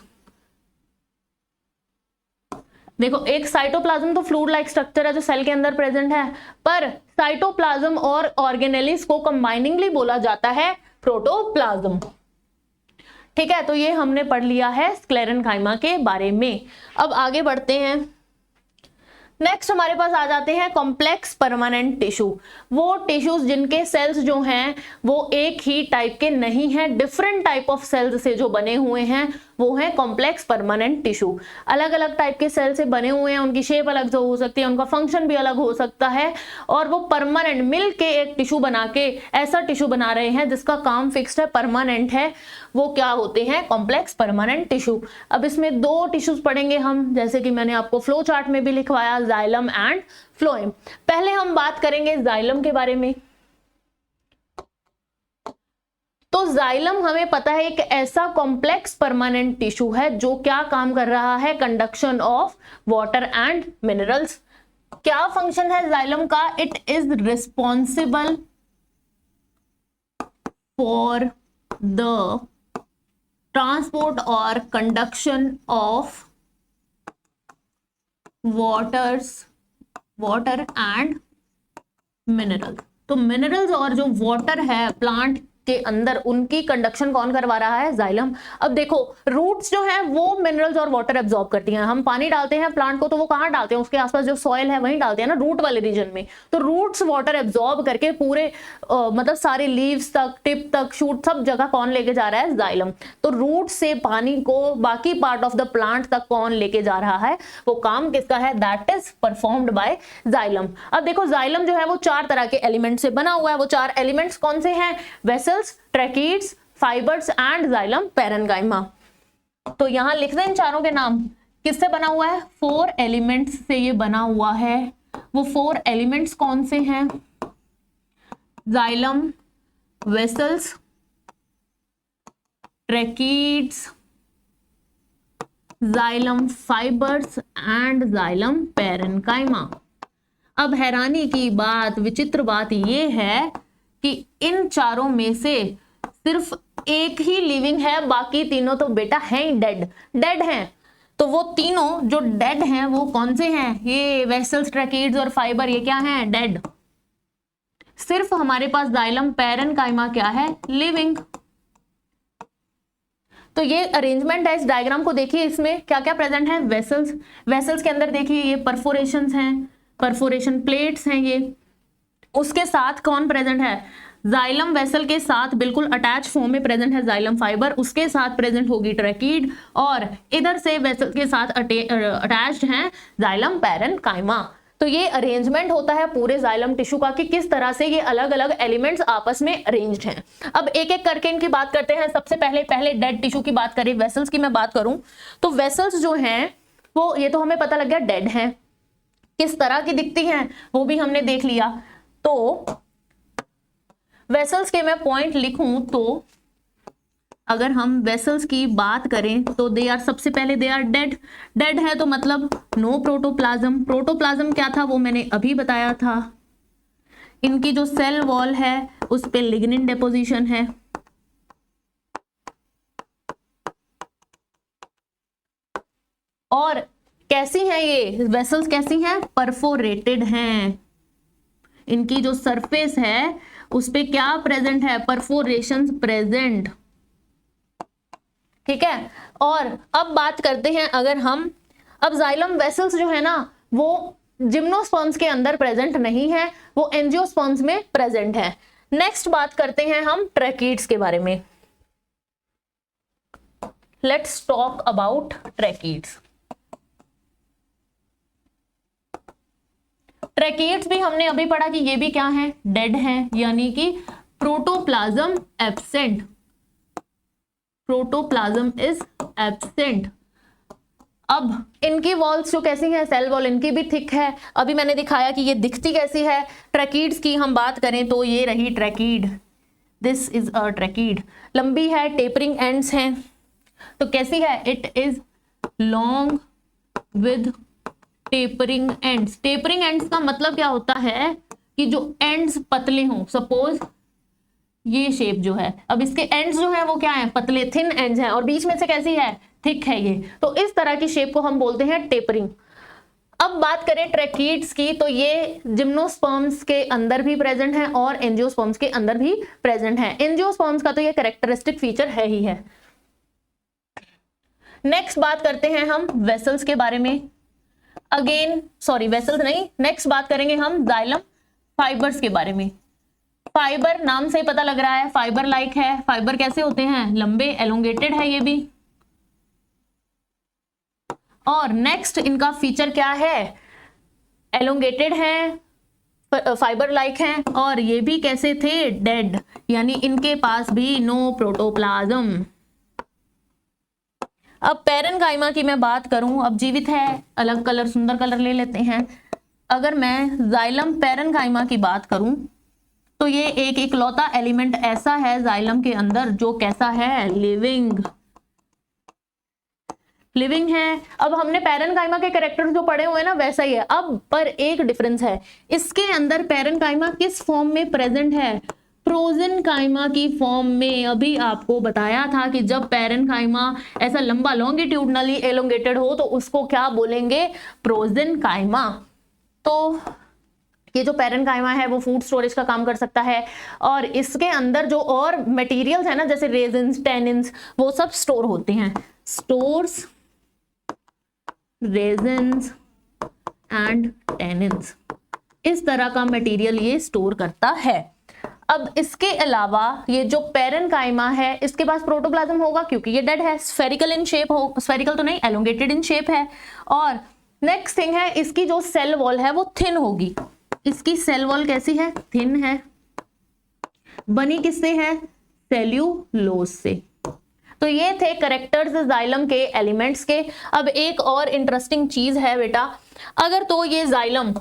देखो, एक साइटोप्लाज्म तो फ्लूइड लाइक स्ट्रक्चर है जो सेल के अंदर प्रेजेंट है, पर साइटोप्लाज्म और ऑर्गेनेलीज को कंबाइनिंगली बोला जाता है प्रोटोप्लाज्म। ठीक है, तो ये हमने पढ़ लिया है स्क्लेरेनकाइमा के बारे में। अब आगे बढ़ते हैं। नेक्स्ट हमारे पास आ जाते हैं कॉम्प्लेक्स परमानेंट टिश्यू। वो टिश्यूज जिनके सेल्स जो हैं वो एक ही टाइप के नहीं हैं, डिफरेंट टाइप ऑफ सेल्स से जो बने हुए हैं वो है कॉम्प्लेक्स परमानेंट टिश्यू। अलग अलग टाइप के सेल से बने हुए हैं, उनकी शेप अलग हो सकती है, उनका फंक्शन भी अलग हो सकता है, और वो परमानेंट मिल के एक टिश्यू बना के ऐसा टिश्यू बना रहे हैं जिसका काम फिक्स्ड है, परमानेंट है। वो क्या होते हैं? Complex permanent tissue. अब इसमें दो टिश्यूज पढ़ेंगे हम, जैसे कि मैंने आपको फ्लो चार्ट में भी लिखवाया, जाइलम एंड फ्लोएम। पहले हम बात करेंगे जाइलम के बारे में। तो जाइलम हमें पता है एक ऐसा कॉम्प्लेक्स परमानेंट टिश्यू है जो क्या काम कर रहा है? Conduction of water and minerals. क्या फंक्शन है जाइलम का? It is responsible for the transport और conduction of water and mineral. तो मिनरल्स और जो वाटर है प्लांट के अंदर, उनकी कंडक्शन कौन करवा रहा है? जाइलम। अब देखो, रूट्स जो है वो मिनरल्स और वाटर एब्जॉर्ब करती हैं। हम पानी डालते हैं प्लांट को तो वो कहाँ डालते हैं? उसके आसपास जो सॉइल है वहीं डालते हैं ना, रूट वाले रीजन में। तो रूट्स वाटर एब्जॉर्ब करके पूरे मतलब सारे लीव्स तक, टिप तक, शूट, सब जगह कौन लेके जा रहा है? जाइलम। तो रूट से पानी को बाकी पार्ट ऑफ द प्लांट तक कौन लेके जा रहा है? वो काम किसका है? That is performed by xylem. अब देखो, जाइलम जो है वो 4 तरह के एलिमेंट से बना हुआ है। वो 4 एलिमेंट्स कौन से हैं? Vessels, tracheids, fibres and xylem parenchyma. तो यहां लिख दें इन चारों के नाम। किससे बना हुआ है? 4 एलिमेंट्स से ये बना हुआ है। वो 4 एलिमेंट्स कौन से हैं? Xylem, vessels, tracheids, xylem fibres and xylem parenchyma. अब हैरानी की बात, विचित्र बात ये है कि इन चारों में से सिर्फ एक ही लिविंग है, बाकी तीनों तो बेटा हैं डेड हैं। तो वो तीनों जो डेड हैं वो कौन से हैं? ये वेसल्स, ट्रैकीड्स और फाइबर, ये क्या हैं? डेड। सिर्फ हमारे पास जाइलम पैरेन्काइमा क्या है? लिविंग। तो ये अरेंजमेंट है, इस डायग्राम को देखिए, इसमें क्या क्या प्रेजेंट है? वेसल्स, वेसल्स के अंदर देखिए ये परफोरेशंस हैं, परफोरेशन प्लेट्स हैं ये। उसके साथ कौन प्रेजेंट है? जाइलम वेसल के साथ बिल्कुल अटैच फॉर्म में प्रेजेंट है जाइलम फाइबर, उसके साथ प्रेजेंट होगी ट्रैकीड, और इधर से वेसल के साथ अटैच्ड हैं जाइलम पैरेन्काइमा। तो ये अरेंजमेंट होता है पूरे जाइलम टिश्यू का कि किस तरह से ये अलग अलग एलिमेंट्स आपस में अरेंज्ड हैं। अब एक एक करके इनकी बात करते हैं। सबसे पहले डेड टिश्यू की बात करें, वेसल्स की मैं बात करूं तो वेसल्स जो हैं वो, ये तो हमें पता लग गया डेड हैं, किस तरह की दिखती हैं वो भी हमने देख लिया। तो वेसल्स के मैं पॉइंट लिखूं तो अगर हम वेसल्स की बात करें तो दे आर, सबसे पहले दे आर डेड है तो मतलब नो प्रोटोप्लाज्म। प्रोटोप्लाज्म क्या था वो मैंने अभी बताया था। इनकी जो सेल वॉल है उस पे लिग्निन डेपोजिशन है, और कैसी है ये वेसल्स? कैसी हैं? परफोरेटेड हैं। इनकी जो सरफेस है उस पे क्या प्रेजेंट है? परफोरेशंस प्रेजेंट, ठीक है। और अब बात करते हैं, अगर हम अब जाइलम वेसल्स जो है ना वो जिम्नोस्पर्म्स के अंदर प्रेजेंट नहीं है, वो एंजियोस्पर्म्स में प्रेजेंट है। नेक्स्ट बात करते हैं हम ट्रैकीड्स के बारे में। Let's talk about tracheids. Tracheids भी हमने अभी पढ़ा कि ये भी क्या है? डेड है, यानी कि protoplasm absent, protoplasm is absent. अब इनकी वॉल्स जो कैसी हैं? सेल वॉल इनकी भी थिक है। अभी मैंने दिखाया कि ये दिखती कैसी है। ट्रैकीड्स की हम बात करें तो ये रही ट्रैकीड, दिस इज अ ट्रैकीड। लंबी है, टेपरिंग एंड्स हैं, तो कैसी है? It is long with tapering ends. Tapering ends का मतलब क्या होता है कि जो एंड्स पतले हों। सपोज ये शेप जो है, अब इसके एंड्स जो है वो क्या है? पतले, थिन एंड्स हैं, और बीच में से कैसी है? थिक है ये। तो इस तरह की शेप को हम बोलते हैं टेपरिंग। अब बात करें ट्रैकीड्स की तो ये जिम्नोस्पर्म्स के अंदर भी प्रेजेंट है और एंजियोस्पर्म्स के अंदर भी प्रेजेंट है। एंजियोस्पर्म्स का तो ये कैरेक्टरिस्टिक फीचर है ही है। नेक्स्ट बात करते हैं हम वेसल्स के बारे में। अगेन सॉरी, वेसल्स नहीं, नेक्स्ट बात करेंगे हम जाइलम फाइबर्स के बारे में। फाइबर नाम से पता लग रहा है फाइबर लाइक है। फाइबर कैसे होते हैं? लंबे, एलोंगेटेड है ये भी। और नेक्स्ट इनका फीचर क्या है? एलोंगेटेड है, फाइबर लाइक हैं, और ये भी कैसे थे? डेड, यानी इनके पास भी नो प्रोटोप्लाज्म। अब पैरेन्काइमा की मैं बात करूं, अब जीवित है, अलग कलर, सुंदर कलर ले लेते हैं। अगर मैं जाइलम पैरेन्काइमा की बात करूं तो ये एक इकलौता एलिमेंट ऐसा है जाइलम के अंदर जो कैसा है? लिविंग, लिविंग है। अब हमने पैरेन्काइमा के कैरेक्टर्स जो पढ़े हुए हैं ना वैसा ही है, अब पर एक डिफरेंस है, इसके अंदर पैरेन्काइमा किस फॉर्म में प्रेजेंट है? प्रोजेन्काइमा की फॉर्म में। अभी आपको बताया था कि जब पैरेन्काइमा ऐसा लंबा लॉन्गिट्यूडनली एलोंगेटेड हो तो उसको क्या बोलेंगे? प्रोजेन्काइमा। तो ये जो पैरेन्काइमा है वो फूड स्टोरेज का काम कर सकता है, और इसके अंदर जो और मटेरियल्स है ना जैसे रेजिन्स, टेनिन्स, वो सब स्टोर होते हैं। स्टोर्स रेजिन्स एंड टेनिन्स, इस तरह का मटेरियल ये स्टोर करता है। अब इसके अलावा ये जो पैरेन्काइमा है इसके पास प्रोटोप्लाज्म होगा क्योंकि ये डेड है, स्फेरिकल इन शेप हो, स्फेरिकल तो नहीं, एलोंगेटेड इन शेप है। और नेक्स्ट थिंग है, इसकी जो सेल वॉल है वो थिन होगी। इसकी सेल वॉल कैसी है? थिन है। बनी किससे है? सेल्यूलोज से। तो ये थे कैरेक्टर्स जाइलम के एलिमेंट्स के। अब एक और इंटरेस्टिंग चीज है बेटा, अगर तो ये जाइलम,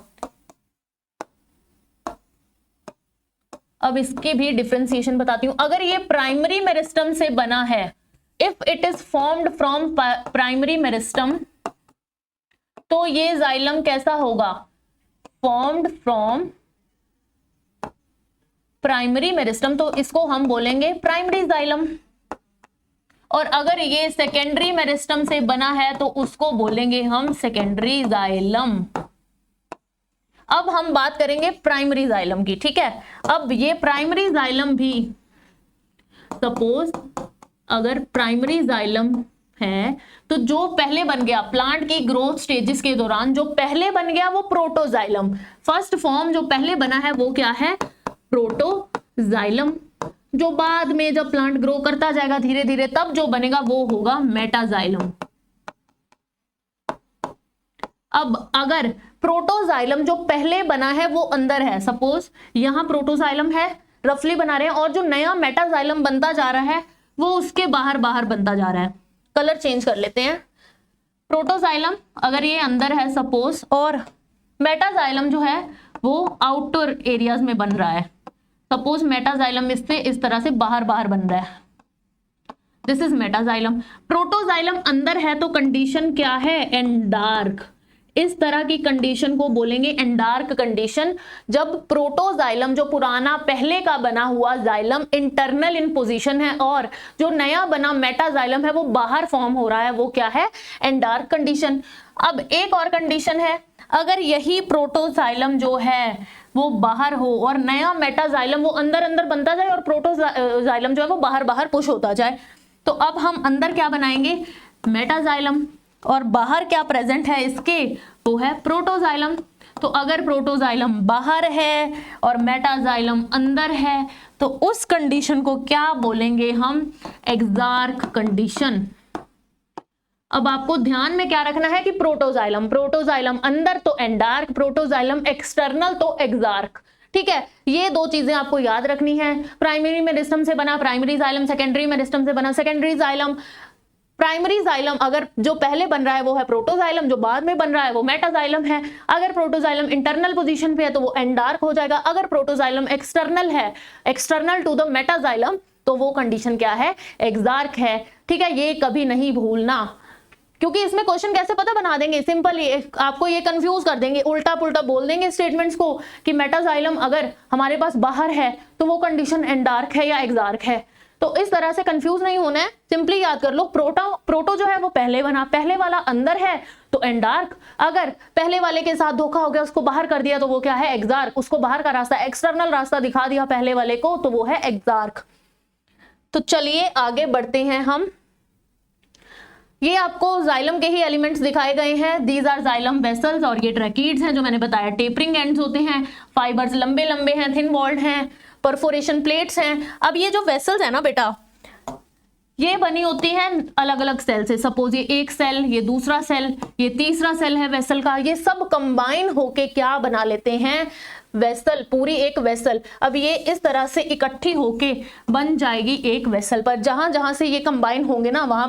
अब इसकी भी डिफरेंशिएशन बताती हूं। अगर ये प्राइमरी मेरिस्टम से बना है, if it is formed from primary meristem, तो ये जाइलम कैसा होगा? फॉर्म्ड फ्रॉम प्राइमरी मेरिस्टम, तो इसको हम बोलेंगे प्राइमरी जाइलम। और अगर ये सेकेंडरी मेरिस्टम से बना है तो उसको बोलेंगे हम सेकेंडरी जाइलम। अब हम बात करेंगे प्राइमरी जाइलम की, ठीक है। अब ये प्राइमरी जाइलम भी, सपोज अगर प्राइमरी जाइलम है तो जो पहले बन गया प्लांट की ग्रोथ स्टेजेस के दौरान, जो पहले बन गया वो प्रोटोजाइलम। फर्स्ट फॉर्म जो पहले बना है वो क्या है? प्रोटोजाइलम। जो बाद में जब प्लांट ग्रो करता जाएगा धीरे धीरे तब जो बनेगा वो होगा मेटाजाइलम। अब अगर प्रोटोजाइलम जो पहले बना है वो अंदर है, सपोज यहां प्रोटोजाइलम है, रफली बना रहे हैं, और जो नया मेटाजाइलम बनता जा रहा है वो उसके बाहर बाहर बनता जा रहा है। कलर चेंज कर लेते हैं। प्रोटोजाइलम अगर ये अंदर है सपोज, और मेटाजाइलम जो है वो आउटर एरियाज में बन रहा है। सपोज मेटाजाइलम इससे इस तरह से बाहर बाहर बन रहा है, दिस इज मेटाजाइलम। प्रोटोजाइलम अंदर है तो कंडीशन क्या है? एंडार्क। इस तरह की कंडीशन को बोलेंगे एंडार्क कंडीशन। जब प्रोटोजाइलम जो पुराना पहले का बना हुआ जाइलम इंटरनल इन पोजीशन है और जो नया बना मेटाजाइलम है वो बाहर फॉर्म हो रहा है, वो क्या है? एंडार्क कंडीशन। अब एक और कंडीशन है, अगर यही प्रोटोजाइलम जो है वो बाहर हो और नया मेटाजाइलम वो अंदर अंदर बनता जाए और प्रोटोजाइलम जो है वो बाहर बाहर पुश होता जाए, तो अब हम अंदर क्या बनाएंगे? मेटाजाइलम। और बाहर क्या प्रेजेंट है इसके? वो है प्रोटोजाइलम। तो अगर प्रोटोजाइलम बाहर है और मेटाजाइलम अंदर है तो उस कंडीशन को क्या बोलेंगे हम? एक्सार्क कंडीशन। अब आपको ध्यान में क्या रखना है कि प्रोटोजाइलम अंदर तो एंडार्क, प्रोटोजाइलम एक्सटर्नल तो एक्सार्क। ठीक है, ये दो चीजें आपको याद रखनी है। प्राइमरी मेरिस्टम से बना प्राइमरी जाइलम, सेकेंडरी मेरिस्टम से बना सेकेंडरी जाइलम। प्राइमरी जाइलम अगर जो पहले बन रहा है वो है प्रोटोजाइलम, जो बाद में बन रहा है वो मेटाजाइलम है। अगर प्रोटोजाइलम इंटरनल पोजीशन पे है तो वो एंडार्क हो जाएगा। अगर प्रोटोजाइलम एक्सटर्नल है, एक्सटर्नल टू द मेटाजाइलम, तो वो कंडीशन क्या है? एक्सार्क है। ठीक है, ये कभी नहीं भूलना, क्योंकि इसमें क्वेश्चन कैसे पता बना देंगे, सिंपल आपको ये कंफ्यूज कर देंगे, उल्टा पुल्टा बोल देंगे स्टेटमेंट्स को कि मेटाजाइलम अगर हमारे पास बाहर है तो वो कंडीशन एंडार्क है या एक्सार्क है। तो इस तरह से कंफ्यूज नहीं होना है, सिंपली याद कर लो प्रोटो जो है वो पहले बना, पहले वाला अंदर है तो एंडार्क। अगर पहले वाले के साथ धोखा हो गया, उसको बाहर कर दिया तो वो क्या है? एक्सार्क। उसको बाहर का रास्ता, एक्सटर्नल रास्ता दिखा दिया पहले वाले को तो वो है एक्सार्क। तो चलिए आगे बढ़ते हैं हम। ये आपको जाइलम के ही एलिमेंट्स दिखाए गए हैं। दीज आर जाइलम वेसल्स, और ये ट्रैकीड्स हैं जो मैंने बताया टेपरिंग एंड्स होते हैं, फाइबर्स लंबे लंबे हैं, थिन वॉल्ड हैं, परफोरेशन प्लेट्स हैं। अब ये जो वेसल्स है ना बेटा, ये बनी होती हैं अलग अलग सेल से। सपोज ये एक सेल, ये दूसरा सेल, ये तीसरा सेल है वेसल का, ये सब कंबाइन होके क्या बना लेते हैं? वेसल, पूरी एक वेसल। अब ये इस तरह से इकट्ठी होके बन जाएगी एक वेसल पर। जहां जहां से ये कंबाइन होंगे ना वहां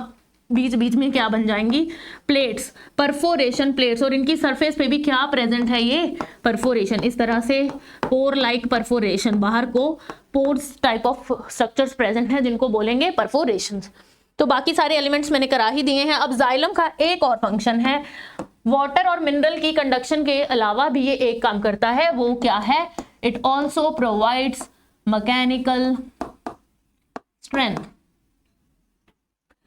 बीच बीच में क्या बन जाएंगी? Plates, perforation plates. और इनकी सरफेस पे भी क्या प्रेजेंट है? ये परफोरेशन, इस तरह से पोर लाइक परफोरेशन, बाहर को pores type of structures present हैं जिनको बोलेंगे परफोरेशंस। तो बाकी सारे एलिमेंट्स मैंने करा ही दिए हैं। अब जाइलम का एक और फंक्शन है, वाटर और मिनरल की कंडक्शन के अलावा भी ये एक काम करता है, वो क्या है? It also provides mechanical strength.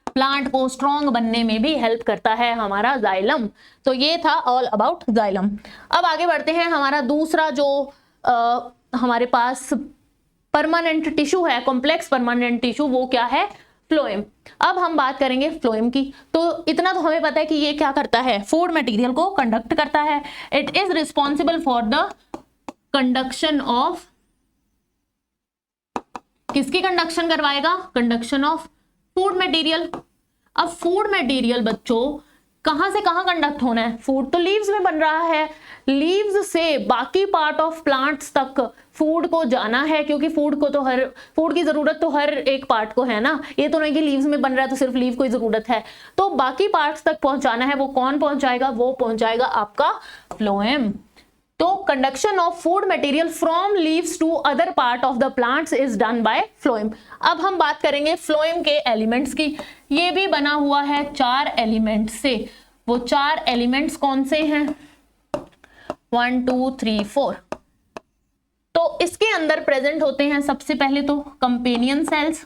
Plant को स्ट्रॉन्ग बनने में भी हेल्प करता है हमारा जाइलम। तो ये था ऑल अबाउट जाइलम। अब आगे बढ़ते हैं। हमारा दूसरा जो हमारे पास परमानेंट टिश्यू है, कॉम्प्लेक्स परमानेंट टिश्यू, वो क्या है? फ्लोएम। अब हम बात करेंगे फ्लोएम की। तो इतना तो हमें पता है कि ये क्या करता है? फूड मटेरियल को कंडक्ट करता है। It is responsible for the conduction of, किसकी कंडक्शन करवाएगा? Conduction of food material. अब फूड मटेरियल बच्चों कहां से कहां कंडक्ट होना है? फूड तो लीव्स में बन रहा है, लीव्स से बाकी पार्ट ऑफ प्लांट्स तक फूड को जाना है, क्योंकि फूड की जरूरत तो हर एक पार्ट को है ना। ये तो नहीं कि लीव्स में बन रहा है तो सिर्फ लीव को ही जरूरत है, तो बाकी पार्ट्स तक पहुंचाना है। वो कौन पहुंचाएगा? वो पहुंचाएगा आपका फ्लोएम। तो conduction of food material from leaves to other part of the plants is done by phloem. अब हम बात करेंगे फ्लोएम के एलिमेंट्स की। ये भी बना हुआ है 4 एलिमेंट्स से। वो 4 एलिमेंट्स कौन से हैं? 1 2 3 4। तो इसके अंदर प्रेजेंट होते हैं सबसे पहले तो companion cells,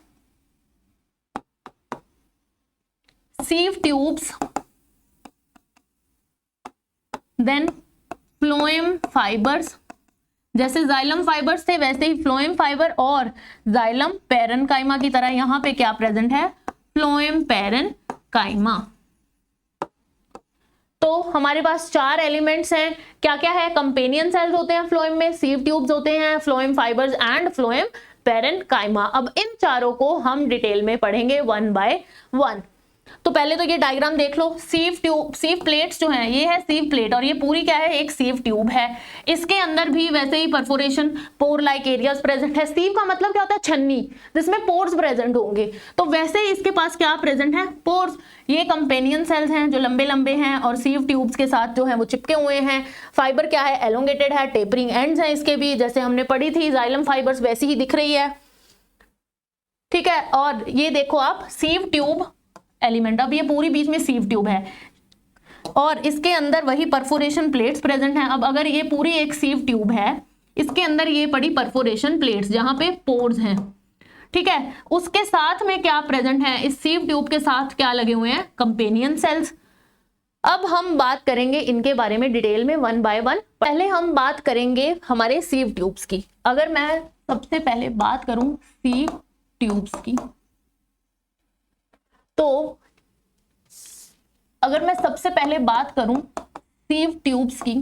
sieve tubes, then phloem fibers, जैसे जाइलम फाइबर्स थे वैसे ही फ्लोएम फाइबर, और जाइलम पैरेनकाइमा की तरह यहां पे क्या प्रेजेंट है, फ्लोएम पैरेनकाइमा। तो हमारे पास 4 एलिमेंट्स हैं, क्या क्या है, कंपेनियन सेल्स होते हैं फ्लोएम में, सीव ट्यूब्स होते हैं, phloem fibres and phloem parenchyma. अब इन चारों को हम डिटेल में पढ़ेंगे 1 बाय 1। तो पहले तो ये डायग्राम देख लो, सीव ट्यूब, सीव प्लेट्स जो है, ये है सीव प्लेट और ये पूरी क्या है, एक सीव ट्यूब है। इसके अंदर भी वैसे ही perforation, pore like areas present है। सीव का मतलब क्या होता है, छन्नी, जिसमें पोर्स प्रेजेंट होंगे। तो वैसे ही इसके पास क्या प्रेजेंट है, पोर्स। ये कंपेनियन सेल्स हैं जो लंबे लंबे हैं और सीव ट्यूब्स के साथ जो है वो चिपके हुए हैं। फाइबर क्या है, एलोंगेटेड है, टेपरिंग एंड्स हैं इसके भी, जैसे हमने पढ़ी थी जाइलम फाइबर्स वैसी ही दिख रही है, ठीक है। और ये देखो आप, सीव ट्यूब एलिमेंट, अब ये पूरी बीच में सीव ट्यूब है और इसके अंदर वही परफोरेशन प्लेट्स प्रेजेंट हैं। अब अगर ये पूरी एक सीव ट्यूब है, इसके अंदर ये पड़ी परफोरेशन प्लेट्स जहां पे पोर्स हैं, ठीक है। उसके साथ में क्या प्रेजेंट है, इस सीव ट्यूब के साथ क्या लगे हुए हैं, कंपेनियन सेल्स। अब हम बात करेंगे इनके बारे में डिटेल में 1 बाय 1। पहले हम बात करेंगे हमारे सीव ट्यूब्स की। अगर मैं सबसे पहले बात करूं सीव ट्यूब्स की, तो अगर मैं सबसे पहले बात करूं सीव ट्यूब्स की,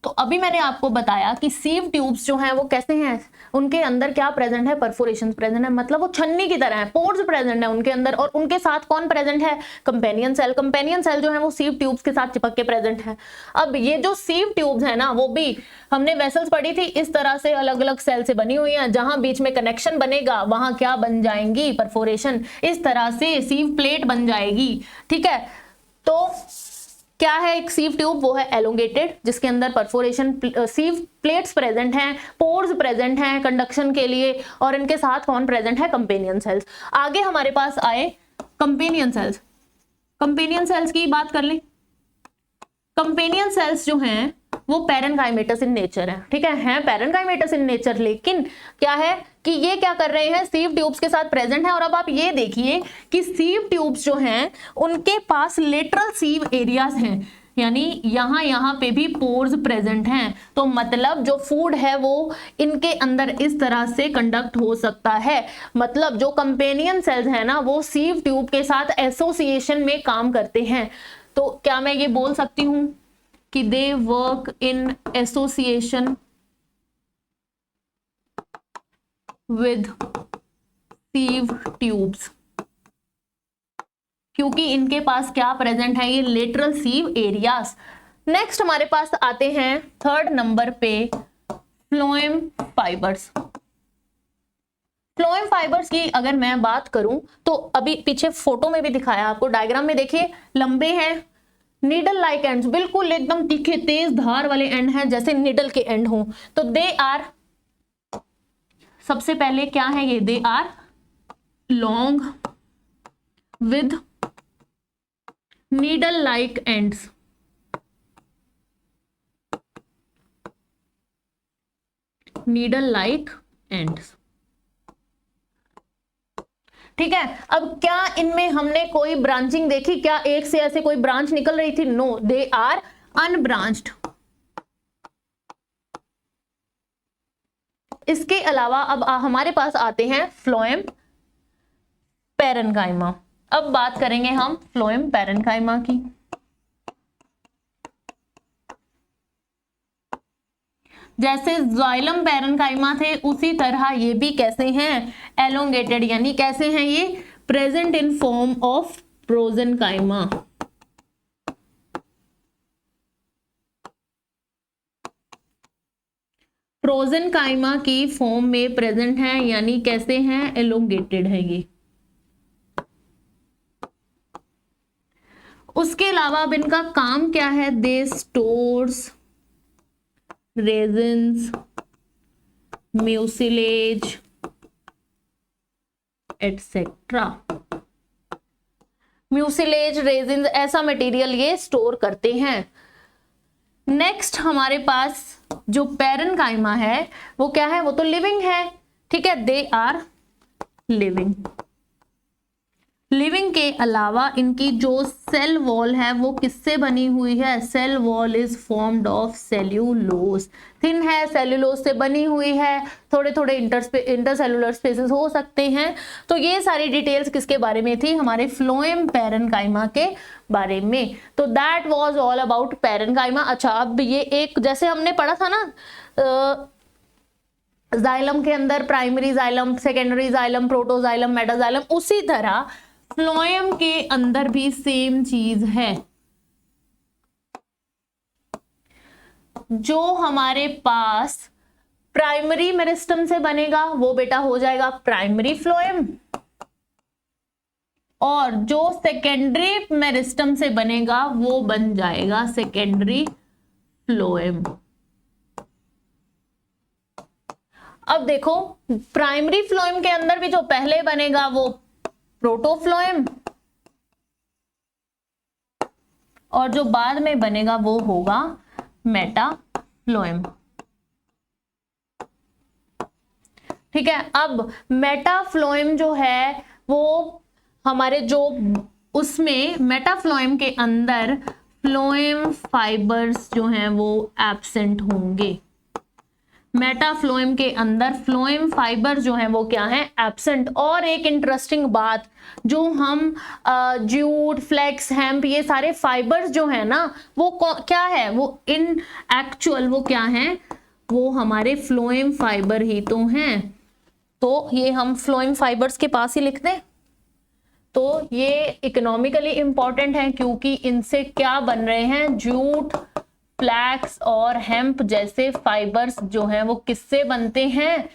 तो अभी मैंने आपको बताया कि सीव ट्यूब्स जो हैं वो कैसे हैं, उनके अंदर क्या प्रेजेंट है, परफोरेशन प्रेजेंट है, मतलब वो छन्नी की तरह है, पोर्स प्रेजेंट है उनके अंदर। और उनके साथ कौन प्रेजेंट है, कंपेनियन सेल। कंपेनियन सेल जो है वो सीव ट्यूब्स के साथ चिपक के प्रेजेंट है। अब ये जो सीव ट्यूब्स है ना, वो भी हमने वेसल्स पढ़ी थी, इस तरह से अलग अलग सेल से बनी हुई है, जहां बीच में कनेक्शन बनेगा वहां क्या बन जाएंगी, परफोरेशन। इस तरह से सीव प्लेट बन जाएगी, ठीक है। तो क्या है एक सीव ट्यूब, वो है एलोंगेटेड, जिसके अंदर परफोरेशन सीव प्लेट्स प्रेजेंट हैं, पोर्स प्रेजेंट हैं कंडक्शन के लिए, और इनके साथ कौन प्रेजेंट है, कंपेनियन सेल्स। आगे हमारे पास आए कंपेनियन सेल्स। कंपेनियन सेल्स की बात कर लें। कंपेनियन सेल्स जो हैं वो पैरेनकाइमेटस इन नेचर है, ठीक है पैरेनकाइमेटस इन नेचर, लेकिन क्या है कि ये क्या कर रहे हैं, सीव ट्यूब्स के साथ प्रेजेंट है। और अब आप ये देखिए कि सीव ट्यूब्स जो हैं उनके पास लेटरल सीव एरियाज हैं, यानी यहां पे भी पोर्स प्रेजेंट हैं। तो मतलब जो फूड है वो इनके अंदर इस तरह से कंडक्ट हो सकता है। मतलब जो कंपेनियन सेल्स है ना, वो सीव ट्यूब के साथ एसोसिएशन में काम करते हैं। तो क्या मैं ये बोल सकती हूं कि they work in association with sieve tubes, क्योंकि इनके पास क्या प्रेजेंट है, ये लेटरल सीव एरियाज। नेक्स्ट हमारे पास आते हैं 3rd नंबर पे फ्लोएम फाइबर्स। फ्लोएम फाइबर्स की अगर मैं बात करूं तो अभी पीछे फोटो में भी दिखाया आपको, डायग्राम में देखिए, लंबे हैं, नीडल लाइक एंड्स, बिल्कुल एकदम तीखे तेज धार वाले एंड हैं, जैसे नीडल के एंड हो। तो दे आर, सबसे पहले क्या है ये, they are long with needle like ends. Needle like ends, ठीक है। अब क्या इनमें हमने कोई ब्रांचिंग देखी, क्या एक से ऐसे कोई ब्रांच निकल रही थी, नो, दे आर अनब्रांच्ड। इसके अलावा अब हमारे पास आते हैं फ्लोएम पैरेनकाइमा। अब बात करेंगे हम फ्लोएम पैरेनकाइमा की। जैसे जाइलम पैरेनकाइमा थे उसी तरह ये भी कैसे हैं, एलोंगेटेड, यानी कैसे हैं ये, प्रेजेंट इन फॉर्म ऑफ प्रोजेनकाइमा। प्रोजेनकाइमा की फॉर्म में प्रेजेंट है, यानी कैसे हैं, एलोंगेटेड है ये। उसके अलावा अब इनका काम क्या है, they stores resins, mucilage etcetera. Mucilage, resins, ऐसा मटेरियल ये स्टोर करते हैं। नेक्स्ट हमारे पास जो पैरेन्काइमा है वो क्या है, वो तो लिविंग है, ठीक है, दे आर लिविंग। लिविंग के अलावा इनकी जो सेल वॉल है वो किससे बनी हुई है, cell wall is formed of cellulose, thin है, सेल्यूलोज से बनी हुई है, थोड़े थोड़े इंटरसेलुलर स्पेसेस हो सकते हैं। तो ये सारी डिटेल्स किसके बारे में थी, हमारे फ्लोएम पैरेन्काइमा के बारे में। तो that was all about parenchyma. अच्छा, अब ये एक जैसे हमने पढ़ा था ना जाइलम के अंदर primary xylem, secondary xylem, protoxylem, metaxylem, उसी तरह फ्लोएम के अंदर भी सेम चीज है। जो हमारे पास प्राइमरी मेरिस्टम से बनेगा वो बेटा हो जाएगा प्राइमरी फ्लोएम, और जो सेकेंडरी मेरिस्टम से बनेगा वो बन जाएगा सेकेंडरी फ्लोएम। अब देखो, प्राइमरी फ्लोएम के अंदर भी जो पहले बनेगा वो प्रोटोफ्लोएम, और जो बाद में बनेगा वो होगा मेटाफ्लोएम। ठीक है, अब मेटाफ्लोएम जो है वो हमारे जो उसमें मेटाफ्लोएम के अंदर फ्लोएम फाइबर्स जो हैं वो एब्सेंट होंगे। मेटाफ्लोएम के अंदर फ्लोएम फाइबर जो है वो क्या है, एब्सेंट। और एक इंटरेस्टिंग बात, जो हम जूट, फ्लेक्स, हेम्प, ये सारे फाइबर्स जो है ना वो क्या है, वो इन एक्चुअल वो क्या है, वो हमारे फ्लोएम फाइबर ही तो हैं। तो ये हम फ्लोएम फाइबर्स के पास ही लिख दें। तो ये इकोनॉमिकली इंपॉर्टेंट है क्योंकि इनसे क्या बन रहे हैं, जूट, फ्लैक्स और हेम्प जैसे फाइबर्स जो हैं वो किससे बनते हैं,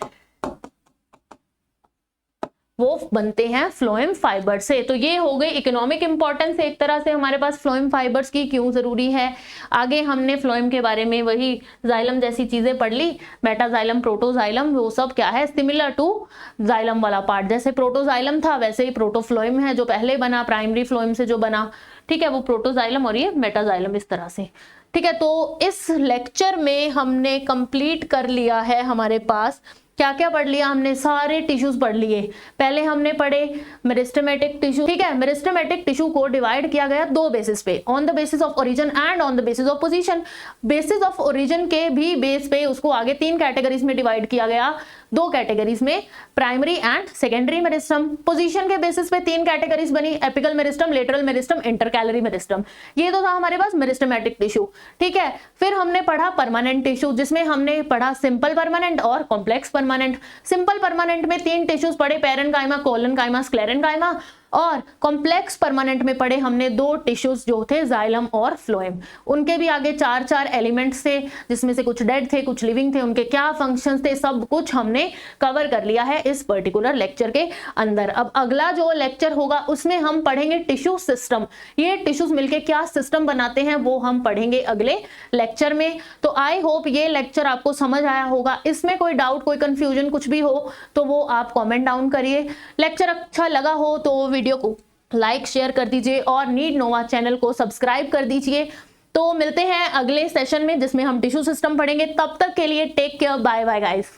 वो बनते हैं फ्लोएम फाइबर से। तो ये हो गई इकोनॉमिक इंपॉर्टेंस एक तरह से हमारे पास फ्लोएम फाइबर्स की क्यों जरूरी है। आगे हमने फ्लोएम के बारे में वही जाइलम जैसी चीजें पढ़ ली, मेटाजाइलम, प्रोटोजाइलम, वो सब क्या है, सिमिलर टू जाइलम वाला पार्ट। जैसे प्रोटोजाइलम था वैसे ही प्रोटोफ्लोएम है जो पहले बना, प्राइमरी फ्लोएम से जो बना, ठीक है, वो प्रोटोजाइलम और ये मेटाजाइलम इस तरह से। ठीक है, तो इस लेक्चर में हमने कंप्लीट कर लिया है, हमारे पास क्या क्या पढ़ लिया हमने, सारे टिश्यूज पढ़ लिए। पहले हमने पढ़े मेरिस्टेमेटिक टिश्यू, ठीक है, मेरिस्टेमेटिक टिश्यू को डिवाइड किया गया दो बेसिस पे, on the basis of origin and on the basis of position. Basis of origin के भी बेस पे उसको आगे तीन कैटेगरीज में डिवाइड किया गया, दो कैटेगरीज में, primary and secondary meristem. Position के बेसिस पे तीन कैटेगरीज बनी, apical meristem, lateral meristem, intercalary meristem. ये तो था हमारे पास मेरिस्टेमेटिक टिश्यू। ठीक है, फिर हमने पढ़ा परमानेंट टिश्यू, जिसमें हमने पढ़ा सिंपल परमानेंट और कॉम्प्लेक्स परमानेंट। सिंपल परमानेंट में तीन टिश्यूज पढ़े, पैरेन्काइमा, कोलेनकाइमा, स्क्लेरेन्काइमा, और कॉम्प्लेक्स परमानेंट में पढ़े हमने दो टिश्यूज जो थे जाइलम और फ्लोएम। उनके भी आगे चार चार एलिमेंट्स थे, जिसमें से कुछ डेड थे, कुछ लिविंग थे, उनके क्या फंक्शंस थे, सब कुछ हमने कवर कर लिया है इस पर्टिकुलर लेक्चर के अंदर। अब अगला जो लेक्चर होगा उसमें हम पढ़ेंगे टिश्यू सिस्टम। ये टिश्यूज मिलके क्या सिस्टम बनाते हैं वो हम पढ़ेंगे अगले लेक्चर में। तो आई होप ये लेक्चर आपको समझ आया होगा। इसमें कोई डाउट, कोई कंफ्यूजन कुछ भी हो तो वो आप कॉमेंट डाउन करिए। लेक्चर अच्छा लगा हो तो वीडियो को लाइक शेयर कर दीजिए और नीड नोवा चैनल को सब्सक्राइब कर दीजिए। तो मिलते हैं अगले सेशन में जिसमें हम टिश्यू सिस्टम पढ़ेंगे। तब तक के लिए take care, bye bye guys.